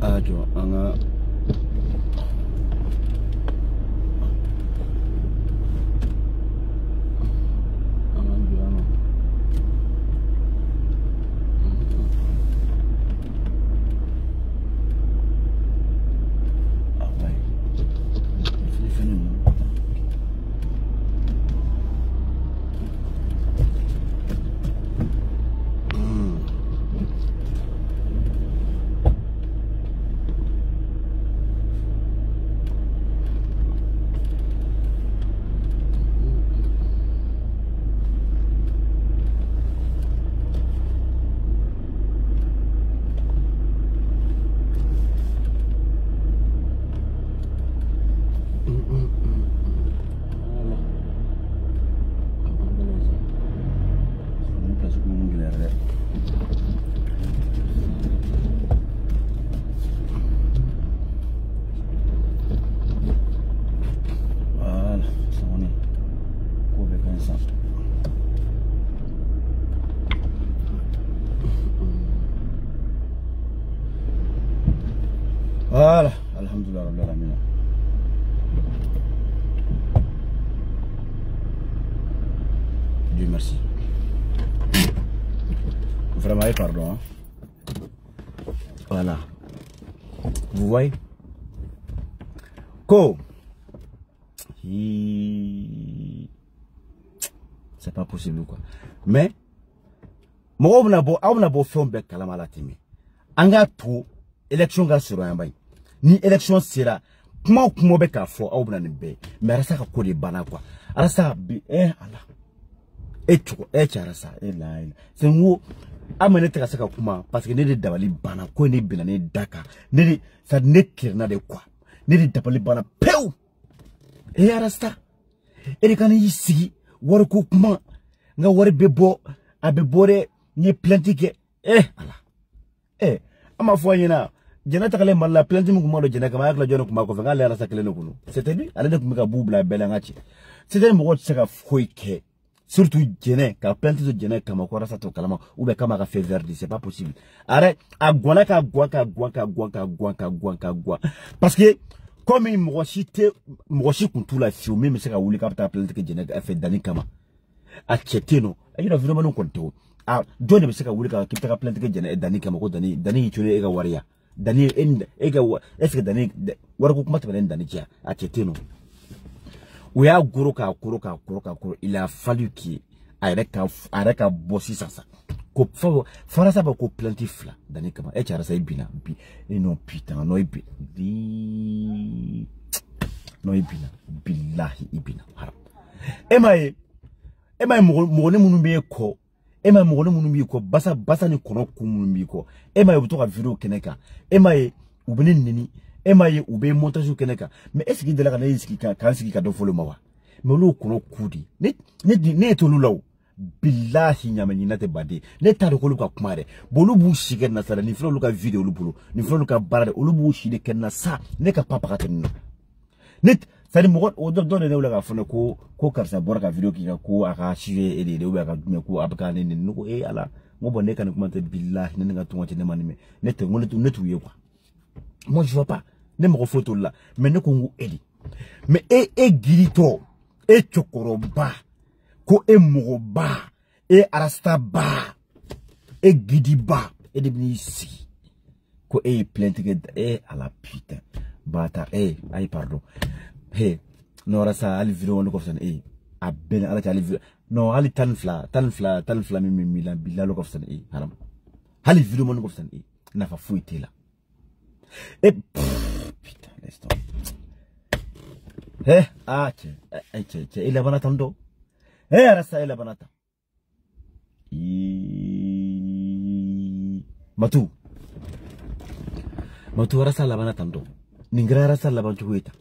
ajo anga voilà, alhamdulillah rabbil alamin. Dieu merci. Vraiment, pardon. Hein. Voilà. Vous voyez? Ko. C'est pas possible quoi. Mais moi on a beau faire un bec kalama la timi. Anga to élection ga sura yamba. Ni élection sera kuma be ka fo aw bna be. Mais rasa ka ko de bana quoi. Rasa bi ala. Charasa la. C'est ngo amene te ka saka kuma parce que ne de dabali bana ko ne bina ne daka. Ne de ça ne kirna de quoi. Ne de dabali bana peu. Rasta. E kan yisi wor ko kuma nga wor bebo abebore ni plantike ala ama fo nyina jana ta kale malla plainte mu kuma do jana kama yakla jono kuma ko fanga la sa kale no kuno c'était lui ale de kuma ka bubla bela ngachi c'était mo ko tsaka foike surtout jene ka plainte de jene kama ko rasa to kalama ou be kama ka fait verdi c'est pas possible are agwana ka gwa parce que comme il moshi kuntula fio même c'est ka wuli ka ta plainte que jene ka fait dani kama a cheteno ayina vraiment non konto a jone be se ka wuli ka ta plainte que jene dani kama ko dani chule ega waria dani ega est-ce que dani war ko kuma ta dani tia a cheteno où ya goro il a fallu qu'il arrête bossi ça ko farasa ba ko plantif là dani kama e chara sai bina bi et non putain no ibi no ibina billahi ibina haram emaye mogone munumbi ko emaye mogone munumbi ko basa ni kono kumunumbi ko emaye buto ka video keneka emaye ubene nini emaye ube montage keneka mais est-ce qu'il de la kana iski ka siki ka do folo mawa mais lo kono kudi ne to lulaw billahi nyama ni nate bade ne ta ko lu ka kumare bolu bu shige na sala ni flo ka video lu bulu ni flo ka barade lu bu shide kenna sa ne ka papa ka tenno net sari mo o do ne wala ka fona ko karsa bor ka video ki ko aka shive e de wala ka me ko abaka ne ko e ala mo bonne kan kuma te billahi ne nga tunwa te ne manime net ngone tu netu ye quoi moi je vois pas ne me photo là mais ne ko ngu eli mais e girito e chokoroba ko e mogoba e arastaba e gidiba e de ici ko e plainte que e à la putain bata e ay pardon he no rasa al video on ko fsan e abben ala tali video no ali tanfla mi la billah lo ko fsan e haram hali video mon ko fsan e na fa fuite là e putain laisse tomber he che ila bana tando he rasa ila banata matu rasa la bana tando ningra rasa la bantu huita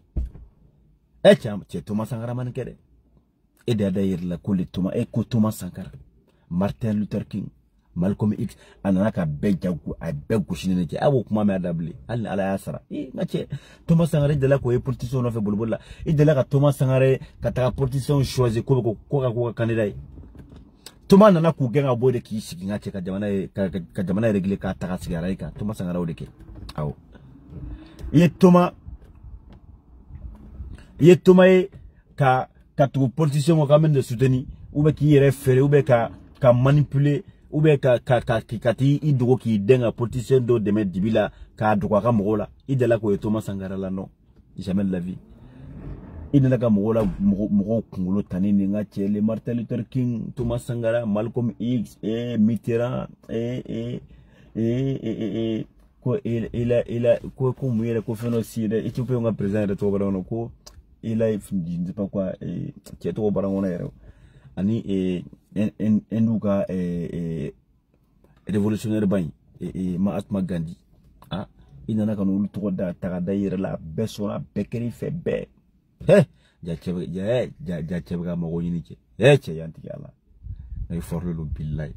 che Thomas Sankara man kede e da d'ailleurs la kuli Thomas Sankara Martin Luther King Malcolm X anaka bejagu a begu shinene je awo kuma me adable ala yasara ngache Thomas Sankara de la ko e politicien no fe bolbola e de la ka Thomas Sankara ka ta politicien choisi ko candidat Thomas nana ku genga bode ki sigi ngache ka jamana regle ka ta sigara ka Thomas Sankara o deke awo ye Thomas ka tu politicien mo kamen de soutenir ou be ki référer ou be ka manipuler ou be ka ti idogo ki denga politicien do de mettre dibila ka doka ka mogola idela ko Thomas Sankara la non jamais de la vie idela ka mogola mogo kungulo tanini nga chele Martin Luther King Thomas Sankara Malcolm X Mitterrand ko il ko muyere ko feno sire et tu peux nga président de to barono ko il a fini je sais pas quoi qui to barono yero ani enduka révolutionnaire bain Mahatma Gandhi ah inana kanu to da tagada yere la besona bekeri fe be he ja chebe ga mogo yini che che yanti yalla ay forlu billahi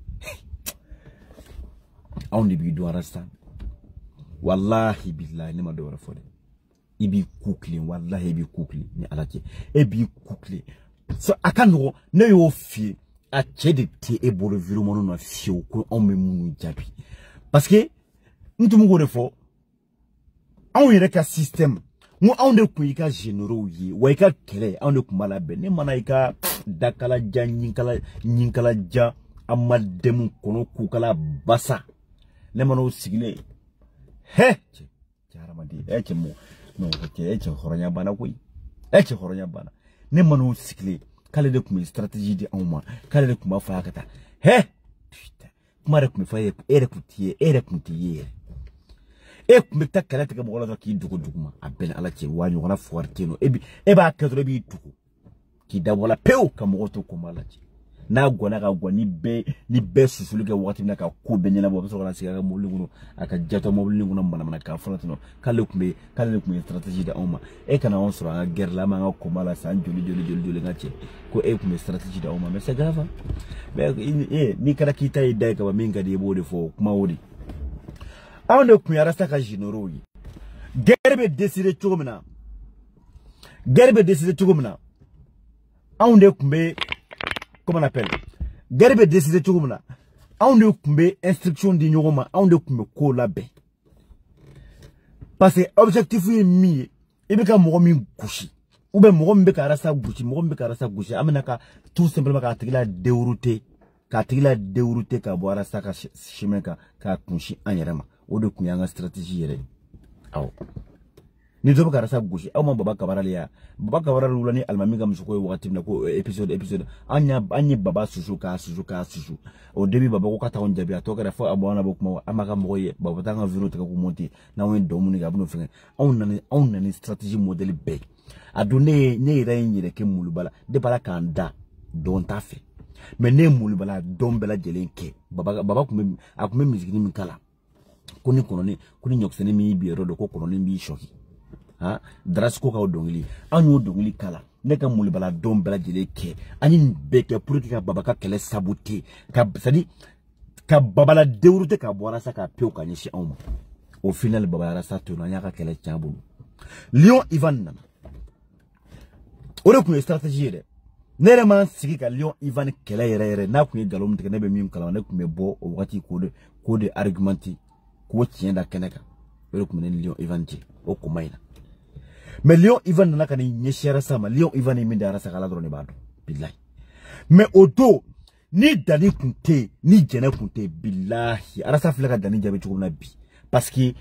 on di bi do arastan wallahi billahi ne ma do wara fode ibi kukli wallahi ibi kukli ni alaje ebi kukli so akano ne yo fie a chede te e bolo viro mono na fie ko on me munu jabi parce que ntu mu go defo on yere ka system mu on de ku ika généraux yi wa ika kele on de ku mala be ne mana ika dakala janyin kala ja amadem kono ku kala basa ne mano sigile he jaramadi mo no che horonya bana koy che horonya bana ne manu sikle kale de kuma stratégie de awma kale de kuma fa kata he putain kuma de kuma fa ere kutiye kuma takala te ka bola ki dugo duguma abel ala che wanyu wala fortino e ba kadro bi dugo ki da wala peu ka mo to kuma la che na gona ka goni be susulu ke wakati na ka ko be nyana bo so kana siga mo linguno aka jato mo linguno mana ka fratino kale kumbe stratégie da oma e kana on sura guerre la ma ko mala san joli ngache ko e kumbe stratégie da oma mais c'est grave mais ni kara kita idai ka ba minga de bo de fo kuma wodi On ne peut rester qu'à généraux. Guerre décidé tout maintenant. Guerre décidé tout maintenant. On ne peut, comment on appelle? Guerre décidé tout maintenant. On ne peut instruction d'ignorement. On ne peut collaborer. Parce que objectif est mis. Il veut que mon ami couche. Ou bien mon ami rasa gouchi. Mon ami rasa gouchi. Amenaka tout simplement qu'à la dérouter. Qu'à la dérouter qu'à boire rasa qu'à chemin qu'à coucher en yerema. Ou de couiller stratégie yere. Aw. Ni zoba karasa gouchi. Aw man baba kabara liya. Baba kabara lulani almami gam suko wakati na ko épisode. Anya baba suzuka. Au début baba ko kata on jabi atoka da fo abwana bokuma amaka moye baba tanga vino te ko monter na won domuni ga bunu fengen. On nani stratégie modèle B. A donné ne ira nyire ke mulubala de bala kanda don ta fait. Mais ne mulubala don bela jelenke. Baba kuma akume mizikini mikala. Kuni konone kuni nyoksene mi biero do ko konone mi shoki. Ha drasko ka odongili anyo dongili kala neka mulibala don bela jelenke ani beke pour que baba ka kele saboter ka sadi ka babala deurute ka boara sa ka pio ka nyishi awma. Au final baba rasa to na nyaka kele chabu Lion Ivan nana ore ku strategie de nere man sigi ka Lion Ivan kele yere na ku galom de nebe mim kala na ku me bo o wakati ko de argumenti ko tienda keneka ore ku men Lion Ivan ti o ko mayna. Mais Lion Ivan nana ka ni nyeshera sama Lion Ivan mi da rasa kala drone bado billahi. Mais auto ni dani kunte ni jene kunte billahi arasa filaka dani jabe chuko na bi parce que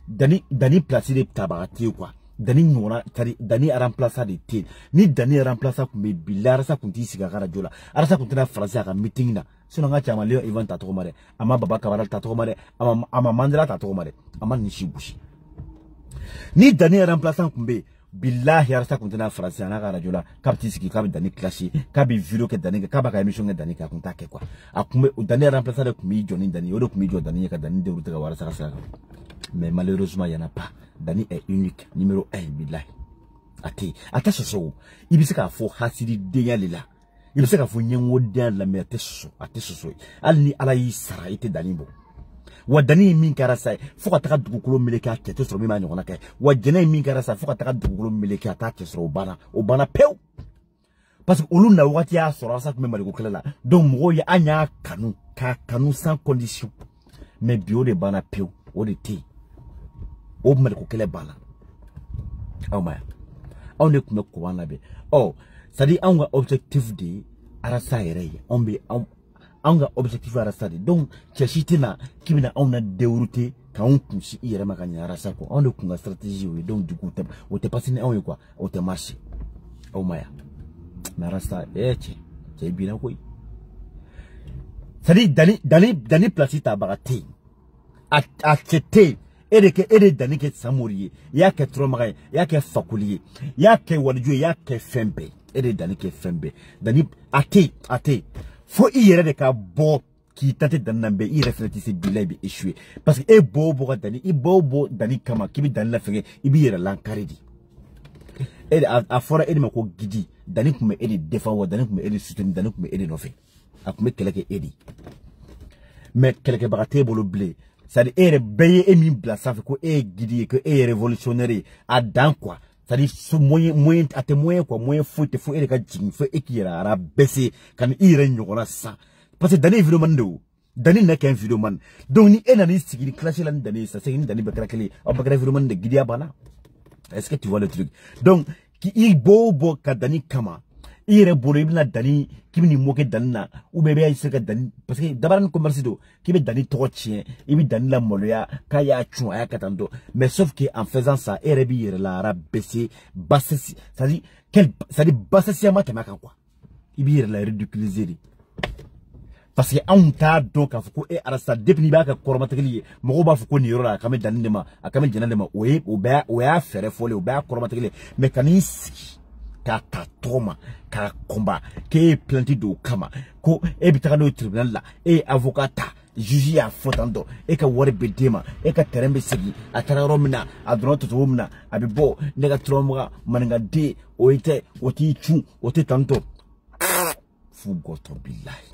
dani placer de tabati quoi. Dani ngona tari dani remplacer de té ni dani remplacer ku me billahi arasa kunti siga kara jola arasa kunti na français ka meeting na sino nga chama Lion Ivan tato mare ama baba kabara tato mare ama mandela tato mare ama nishibushi ni dani remplacer ku me billahi arasa kunti na français na kara jola kapti sigi kabi dani clashi kabi video ke dani kaba ka emission ke dani ka kunta ke quoi akume dani remplacer de ku mi joni dani yodo ku mi jo dani ka dani de route ka warasa ka. Mais malheureusement il y en a pas. Dani est unique numéro 1 billahi. Ate soso ibiseka fo hasidi deyalila ibiseka fo nyenwo den la me ate soso alni ala yi sara ite Dani bo wa Dani min karasa fo ka taka dugukolo meleka tete so mi ma nyona kai wa jene min karasa fo ka taka dugukolo meleka ta tete so obana pew parce que olu na wati ya soro sa kuma maliko kala donc mo ya anya kanu sans condition mais bio de bana pew o de te o maliko kala bana aw maya on est comme quoi on avait oh ça dit on a objectif de arasa yere on a objectif arasa donc cheshitina kimina on a dérouté quand on kunshi yere makanya arasa ko on a une stratégie donc du coup on te passé on quoi on te marché oh maya narasa che bien quoi ça dit Dani place ta barate a tete ere Dani ke samuriye ya ke tromare ya ke fakuliye ya ke wadjo ya ke fembe ere Dani ke fembe Dani ate fo iyere de ka bo ki tate danambe i refléter ce bilan bi échoué parce que bobo Dani Dani kama kibi Dani la fege ibi yere lankaredi ere a fora ere mako gidi Dani kuma ere défend Dani kuma ere soutenir Dani kuma ere nofe akume keleke edi mais keleke barate bolo blé c'est-à-dire ere beye emi blasa fe ko gidi que révolutionnaire a dan quoi c'est-à-dire ce moyen ate moyen quoi moyen faut ere ka jing faut ekira ara baisser kan ire nyogona ça parce que Dani vidéo man do Dani na kan vidéo man donc ni enani sigini clasher lan Dani ça c'est ni Dani bakara kele o bakara vidéo man de gidi abana est-ce que tu vois le truc donc ki i bobo ka Dani kama ire bolo ibna Dani kimi ni moke Dani na ou bébé ay seka Dani parce que d'abord commerce do kimi Dani to chien ibi Dani la moloya kaya chou aya katando mais sauf que en faisant ça ere bi ire la ara baisser bassesi ça dit bassesi amata maka quoi ibi ire la ridiculiser parce que on ta donc afuko arasa depuis ba ka koromategli mo ba fuko ni yoro akame Dani de ma akame jena de ma o ya fere fole o ba koromategli mécanisme ka toma ka combat ke planti do kama ko bitaka no tribunal la avocata juge ya fotando ka wore bedema ka terembe sigi atara romina adroto to wumna abibo nega tromga mananga de oite oti chu oti tanto fu goto billahi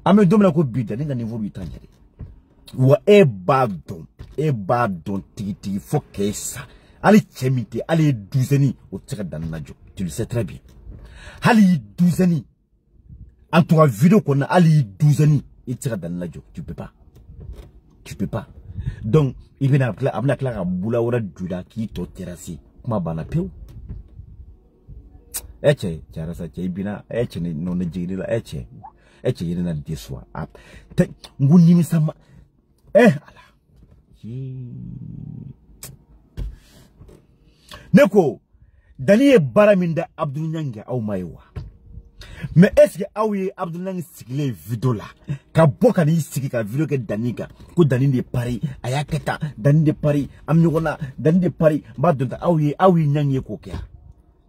ame domina ko bida ninga niveau bitangere wa e b'a dɔn tigi fo k'e sa hali cɛ min tɛ hali duzeni o tɛ se ka danni lajɔ tu le sais très bien hali duzeni en tout cas vidéo kɔnɔ hali duzeni i tɛ se ka danni lajɔ tu peux pas donc i bɛna a bɛna tila ka bula wɛrɛ jula k'i tɔ terrasser kuma banna pewu cɛ cara sa cɛ i bina cɛ ne no ne jigini la cɛ yɛrɛ na déçoit ngu nimisa ma ala ne ko Dani ye bara min da Abdou Niang aw ma ye wa mais est-ce que aw ye Abdou Niang sigilen vidéo la ka bɔ ka n'i sigi ka vidéo kɛ Dani kan ko Dani de pari a y'a kɛ tan Dani de pari am ɲɔgɔn na Dani de pari n b'a dɔn ta aw ye Niang ye k'o kɛ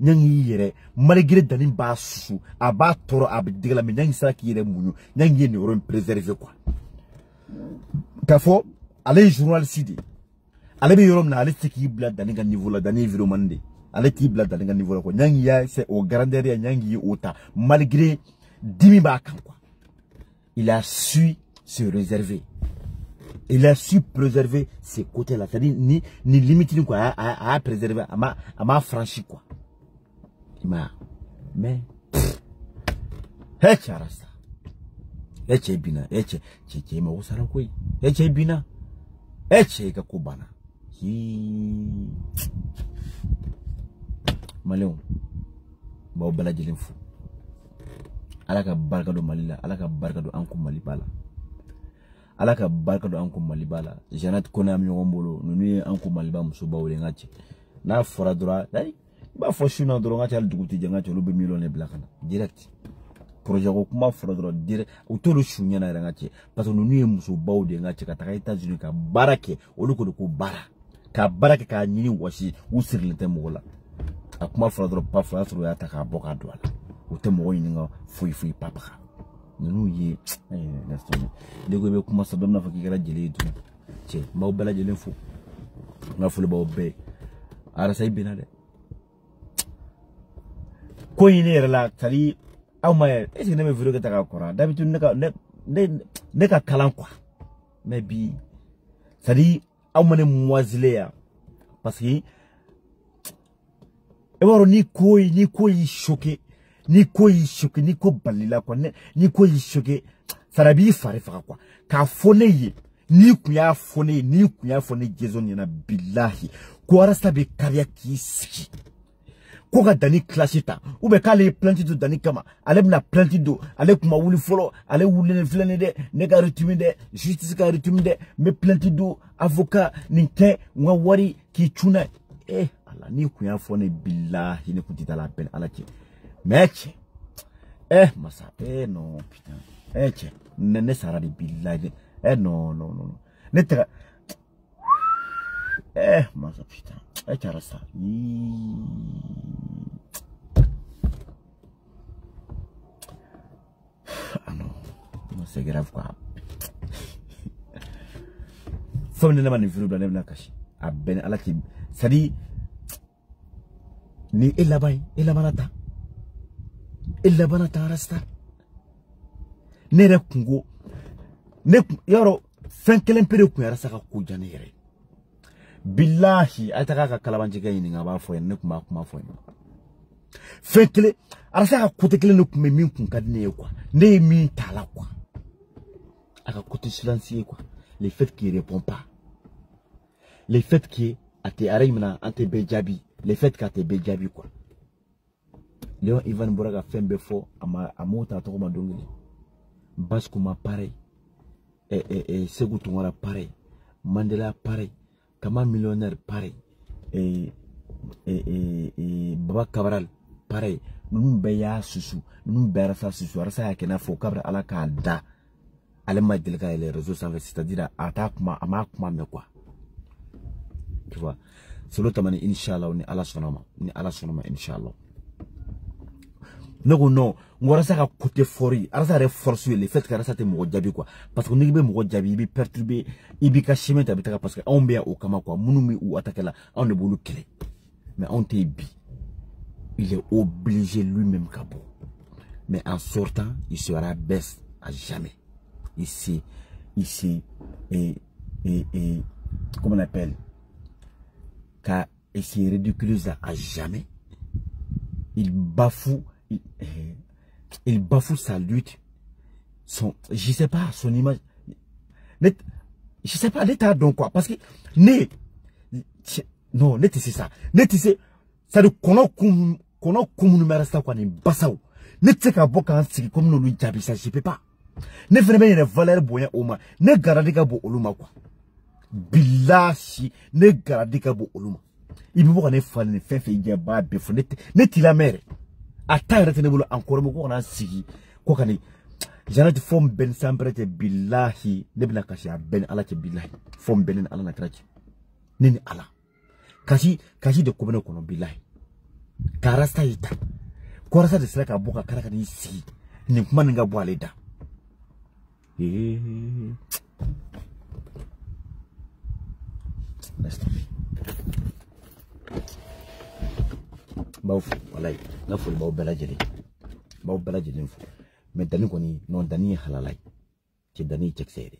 Niang y'i yɛrɛ malgré Dani b'a susu a b'a tɔɔrɔ a bɛ digi la mais Niang sera k'i yɛrɛ muɲu Niang ye nin yɔrɔ in préserver quoi k'a fɔ ale ye journaliste de ale bɛ yɔrɔ min na ale tɛ k'i bila Dani ka niveau la Dani ye vidéo man de ale t'i bila Dani ka niveau la quoi Niang ya c'est au grandeur ya Niang ye o ta malgré dimi b'a kan quoi il a su se réserver il a su préserver ses côtés là c'est-à-dire ni limite ni quoi a préserver a m'a franchi quoi mais cara sa cɛ bina cɛ mago sara koyi cɛ bina cɛ ka ko bana malɛnw b'aw bɛɛ lajɛlen fo ala ka barika don Mali la ala ka barika don an kun Mali ba la ala ka barika don an kun Mali ba la Jeannette Kone am ɲɔgɔn bolo ninnu ye an kun Mali ba musobaw de n ka cɛ n'a fɔra dɔrɔn i b'a fɔ su na dɔrɔn n ka cɛ hali dugu tɛ jɛ n ka cɛ olu bɛ miliyɔn de bila ka na direct projet ko kuma fɔra dɔrɔn direct u t'olu su ɲɛna yɛrɛ n ka cɛ parce que ninnu ye musobaw de n ka cɛ ka taga États-Unis ka baara kɛ olu ko de ko baara ka baara kɛ k'a ɲini wɔsi u sirilen tɛ mɔgɔ la a kuma fɔra dɔrɔn pa fɔ y'a sɔrɔ u y'a ta k'a bɔ k'a don a la u tɛ mɔgɔ ɲininka foyi papaga ninnu ye ne ko i bɛ kuma sa dɔ bɛna fɔ k'i kɛra jeli ye tuguni cɛ n b'aw bɛɛ lajɛlen fo n ka foli b'aw bɛɛ ye arasa i bɛnna dɛ ko in ne yɛrɛ la c'est-à-dire aw ma yɛrɛ est-ce que ne bɛ vidéo kɛ ta k'a kɔrɔ d'habitude ne ka kalan quoi mais bi c'est-à-dire aw ma ne moisiler ya parce que e b'a dɔn ni ko y'i choqué ni ko balila quoi ni ko y'i choqué ça b'i fari faga quoi k'a fɔ ne ye ni kun y'a fɔ ne Jason ɲɛna bilahi ko arasa bɛ kariya k'i sigi ko ka Dani classe ta ou bien k'ale ye plainte do Dani kama ale bɛna plainte do ale kuma wuli fɔlɔ ale wulilen filɛ nin dɛ ne ka rythme dɛ justice ka rythme dɛ n bɛ plainte do avocat nin kɛ n ka wari k'i cunna ala ni kun y'a fɔ ne bilahi ne kun tɛ taa la peine ala cɛ mais cɛ masa non putain cɛ ne sara de bilahi non ne tɛ masa putain cara sa ah non c'est grave quoi femme ne ma ni vidéo ne bɛna kasi a bɛn ala cɛ c'est-à-dire ni e labana ta rasta ne yɛrɛ kungo ne yɔrɔ fɛn kelen pe de kun yɛrɛ sa ka ko ja ne yɛrɛ billahi a ta ka kalabanci kɛ ɲininka a b'a fɔ yen ne kun b'a kuma fɔ yen fɛn kelen arasa ka côté kelen de kun bɛ min kun ka di ne ye quoi ne ye min t'a la quoi a ka côté silencieux quoi le fait qu'il répond pas le fait que a tɛ ara mina an tɛ bɛɛ jaabi le fait qu'a tɛ bɛɛ jaabi quoi Léon Ivan bɔra ka fɛn bɛɛ fɔ a m'o ta tɔgɔ ma don kelen Baskuma pareil Sékou Toungara pareil Mandela pareil Kama millionnaire pareil Baba Cabral pareil ninnu bɛɛ y'a susu ninnu bɛɛ arasa susu arasa y'a kɛ n'a fɔ kabra ala k'a da ale ma deli ka yɛlɛ réseau sanfɛ c'est-à-dire a m'a kuma mɛn quoi tu vois solo tamani inshallah ni ala sɔnna ma inshallah ne ko non n ko arasa ka côté fort ye arasa yɛrɛ force ye le fait que arasa tɛ mɔgɔ jaabi quoi parce que n'i bɛ mɔgɔ jaabi i bɛ perturber i b'i ka chemin ta i bɛ taga parce que anw bɛ yan o kama quoi minnu bɛ u attaquer la anw de b'olu kɛlɛ mais anw tɛ bi il est obligé lui-même ka bɔ mais en sortant il sera baisse à jamais il ici comment on appelle, car il se ridiculise à jamais. Il bafoue sa lutte, je sais pas, son image. Je sais pas, l'état donc quoi, parce que non, net c'est ça. Net c'est ça de kono numéro ça quoi ni basaw. Net c'est ka boka sigi comme nous lui jabi ça, je peux pas. Ne vraiment une valeur boya oma. Ne garder ka bo oluma quoi. Billahi, ne garder ka bo oluma. Il peut pas ne faire ne fait ba be fo net la mère. Ata rete ne bolo encore mo ko na sigi ko kani. Janat fom ben samprete billahi ne bina kashi ben ala ke billahi. Fom ben ala na krachi. Nini ala. Kashi de kubene kono billahi. Karasta ita. Korasa de sreka boka karaka ni si. Ni kuma nga bo aleda. Next time. Bauf, walay. Na fuli baw bela jeli. Baw bela jeli fo. Mais dani koni non dani halalay. Ci dani ceksere.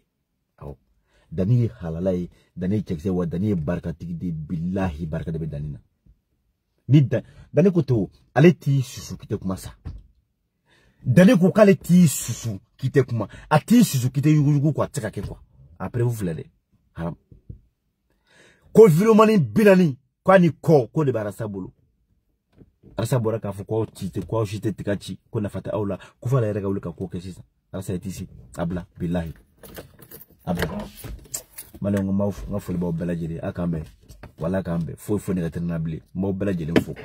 Aw. Dani halalay, dani cekse wa dani barka tigde billahi barka de be danina. Ni dani ko to aleti susu kite kuma sa. Dani ko kale ti susu kite kuma. Ati susu kite yugu ko atsaka ke quoi. Après vous voulez haram. Ko viromani binani kwa ni ko de barasa bolo. Arasa bora ka fu ko chite ko chite tikachi ko na fata aula ku fala yere ka ulika ko kesisa. Arasa etisi abla billahi. Abla. Malongo mafu ngafuli ba bela jeli akambe wala kambe fo ne gatenabli mo bela jeli mfuko.